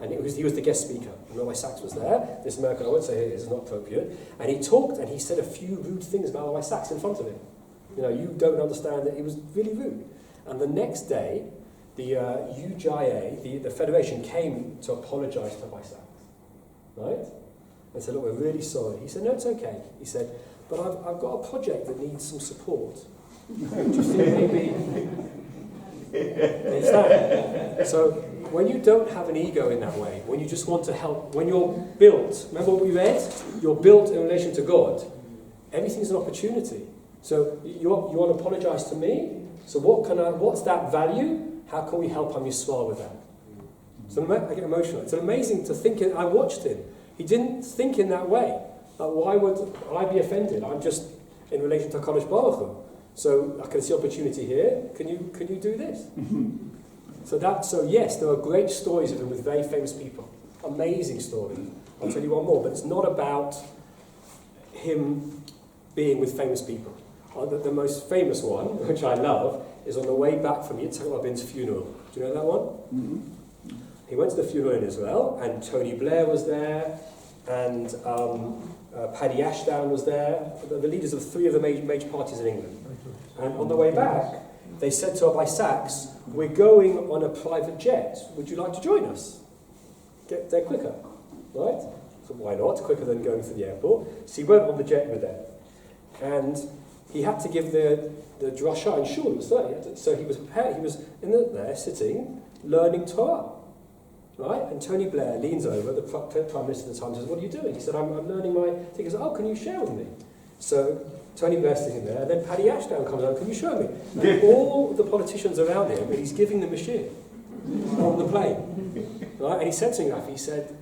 and he was the guest speaker. And Rabbi Sachs was there, this American, I won't say it is not appropriate, and he talked and he said a few rude things about Rabbi Sachs in front of him. You know, you don't understand that, it was really rude. And the next day, the UJA, the Federation, came to apologize to Rabbi Sachs, right? And said, look, we're really sorry. He said, no, it's okay. He said, but I've got a project that needs some support. Do you think maybe... Understand? So when you don't have an ego in that way, when you just want to help, when you're built, remember what we read? You're built in relation to God. Everything's an opportunity. So you want to apologize to me? So what's that value? How can we help Yisrael with that? So I get emotional. It's amazing to think. I watched him. He didn't think in that way. Why would I be offended? I'm just in relation to Kadosh Baruch Hu. So I can see opportunity here. Can you do this? So yes, there are great stories of him with very famous people. Amazing stories. I'll tell you one more, but it's not about him being with famous people. The most famous one, which I love, is on the way back from Yitzhak Rabin's funeral. Do you know that one? Mm-hmm. He went to the funeral in Israel, and Tony Blair was there, and Paddy Ashdown was there, the leaders of 3 of the major parties in England. And on the way back, they said to Rabbi Sachs, we're going on a private jet. Would you like to join us? Get there quicker, right? So why not? Quicker than going through the airport. So he went on the jet with them. And he had to give the drasha in Shiur. So he was prepared. He was there sitting, learning Torah. Right? And Tony Blair leans over, the Prime Minister at the time, says, what are you doing? He said, I'm learning my... He goes, oh, can you share with me? So Tony Blair's sitting there, and then Paddy Ashdown comes out, can you show me? And all the politicians around him, and he's giving them a shiur on the plane. Right? And he said to me, Raphael,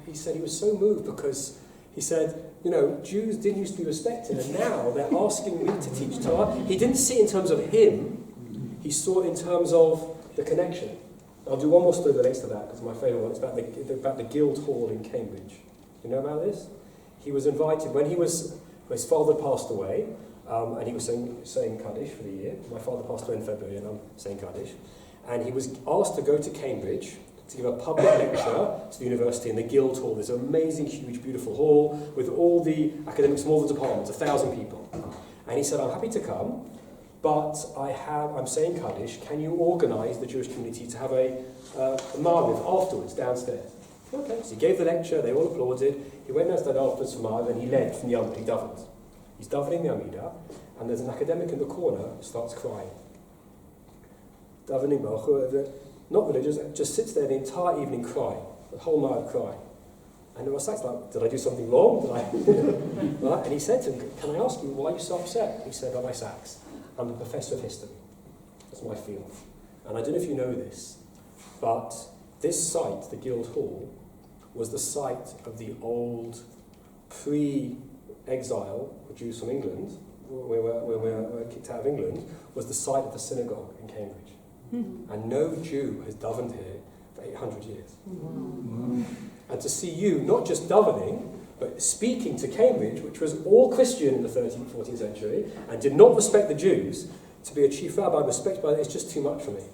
he said he was so moved because he said, you know, Jews didn't used to be respected, and now they're asking me to teach Torah. He didn't see it in terms of him, he saw it in terms of the connection. I'll do one more story that relates to that, because my favourite one is about the Guildhall in Cambridge. You know about this? He was invited, when his father passed away, and he was saying Kaddish for the year. My father passed away in February, and I'm saying Kaddish. And he was asked to go to Cambridge to give a public lecture to the university in the Guildhall, this amazing, huge, beautiful hall with all the academics from all the departments, 1,000 people. And he said, I'm happy to come, but I'm saying Kaddish, can you organise the Jewish community to have a Mariv afterwards, downstairs? Okay, so he gave the lecture, they all applauded, he went downstairs afterwards for Mariv, and he led from the Amida, he davened. He's davening the Amida, and there's an academic in the corner who starts crying. Davening, not religious, just sits there the entire evening crying, the whole night crying. And the Rasak's like, did I do something wrong? Right? And he said to him, can I ask you why you're so upset? He said, Rabbi Sachs, I'm a professor of history. That's my field. And I don't know if you know this, but this site, the Guildhall, was the site of the old pre-exile Jews from England, when we were kicked out of England, was the site of the synagogue in Cambridge. And no Jew has davened here for 800 years. And to see you, not just davening, but speaking to Cambridge, which was all Christian in the 13th, 14th century, and did not respect the Jews, to be a chief rabbi respected by that, it's just too much for me.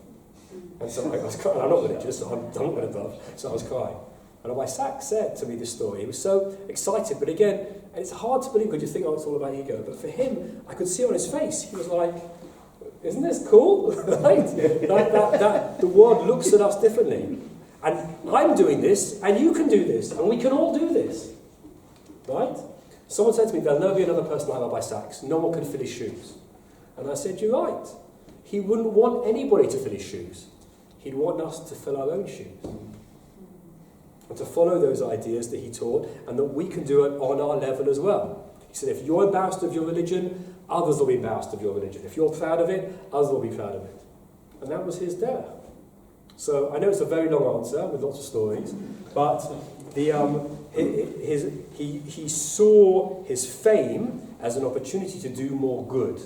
And so I was crying. I'm not religious, so I'm not going to dove, so I was crying. And Rabbi Sachs said to me this story. He was so excited, but again, and it's hard to believe because you think, oh, it's all about ego. But for him, I could see on his face, he was like, isn't this cool? Right? that the world looks at us differently. And I'm doing this, and you can do this, and we can all do this. Right? Someone said to me, there'll never be another person like Rabbi Sachs. No one can fill his shoes. And I said, you're right. He wouldn't want anybody to fill his shoes. He'd want us to fill our own shoes. And to follow those ideas that he taught, and that we can do it on our level as well. He said, if you're embarrassed of your religion, others will be embarrassed of your religion. If you're proud of it, others will be proud of it. And that was his dare. So I know it's a very long answer with lots of stories, but he saw his fame as an opportunity to do more good,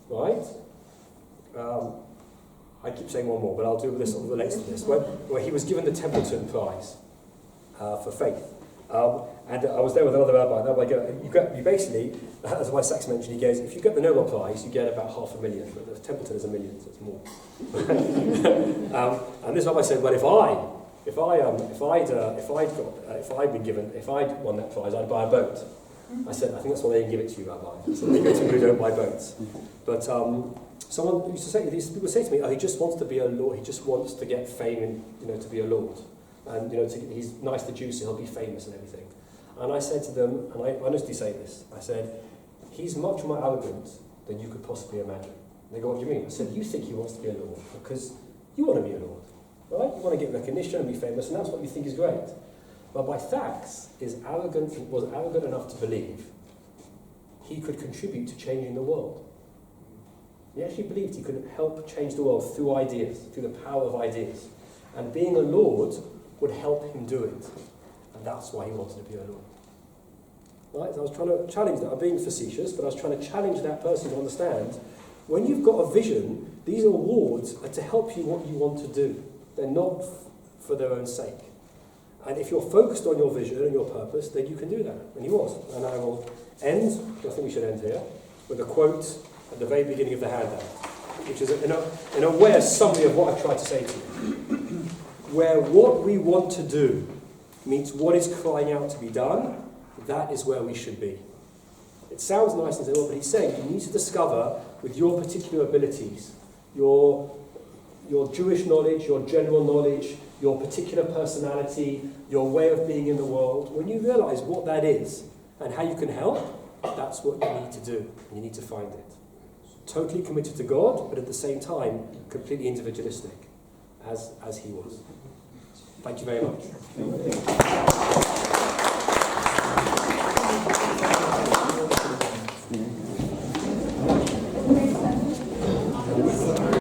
right? I keep saying one more, but I'll do this sort of relates to this, where he was given the Templeton Prize for faith. And I was there with another rabbi, and you basically, as my Sachs mentioned, he goes, if you get the Nobel Prize, you get about $500,000, but the Templeton is $1 million, so it's more. And this rabbi said, well, if I'd won that prize, I'd buy a boat. I said, I think that's why they didn't give it to you, Rabbi. So they go to people who don't buy boats. But someone used to say, these people say to me, oh, he just wants to be a lord, he just wants to get fame and, to be a lord. And, he's nice to Jews, so he'll be famous and everything. And I said to them, and I honestly say this, I said, he's much more arrogant than you could possibly imagine. And they go, what do you mean? I said, you think he wants to be a lord because you want to be a lord, right? You want to get recognition and be famous, and that's what you think is great. But by Sachs was arrogant enough to believe he could contribute to changing the world. He actually believed he could help change the world through ideas, through the power of ideas. And being a lord would help him do it. And that's why he wanted to be a lord. Right? So I was trying to challenge that. I'm being facetious, but I was trying to challenge that person to understand, when you've got a vision, these awards are to help you what you want to do. They're not for their own sake. And if you're focused on your vision and your purpose, then you can do that. And he was. And I will end, I think we should end here, with a quote at the very beginning of the handout, which is in a way a summary of what I've tried to say to you. Where what we want to do meets what is crying out to be done, that is where we should be. It sounds nice and simple, but he's saying you need to discover with your particular abilities, your Jewish knowledge, your general knowledge, your particular personality, your way of being in the world. When you realise what that is and how you can help, that's what you need to do. You need to find it. Totally committed to God, but at the same time, completely individualistic, as he was. Thank you very much.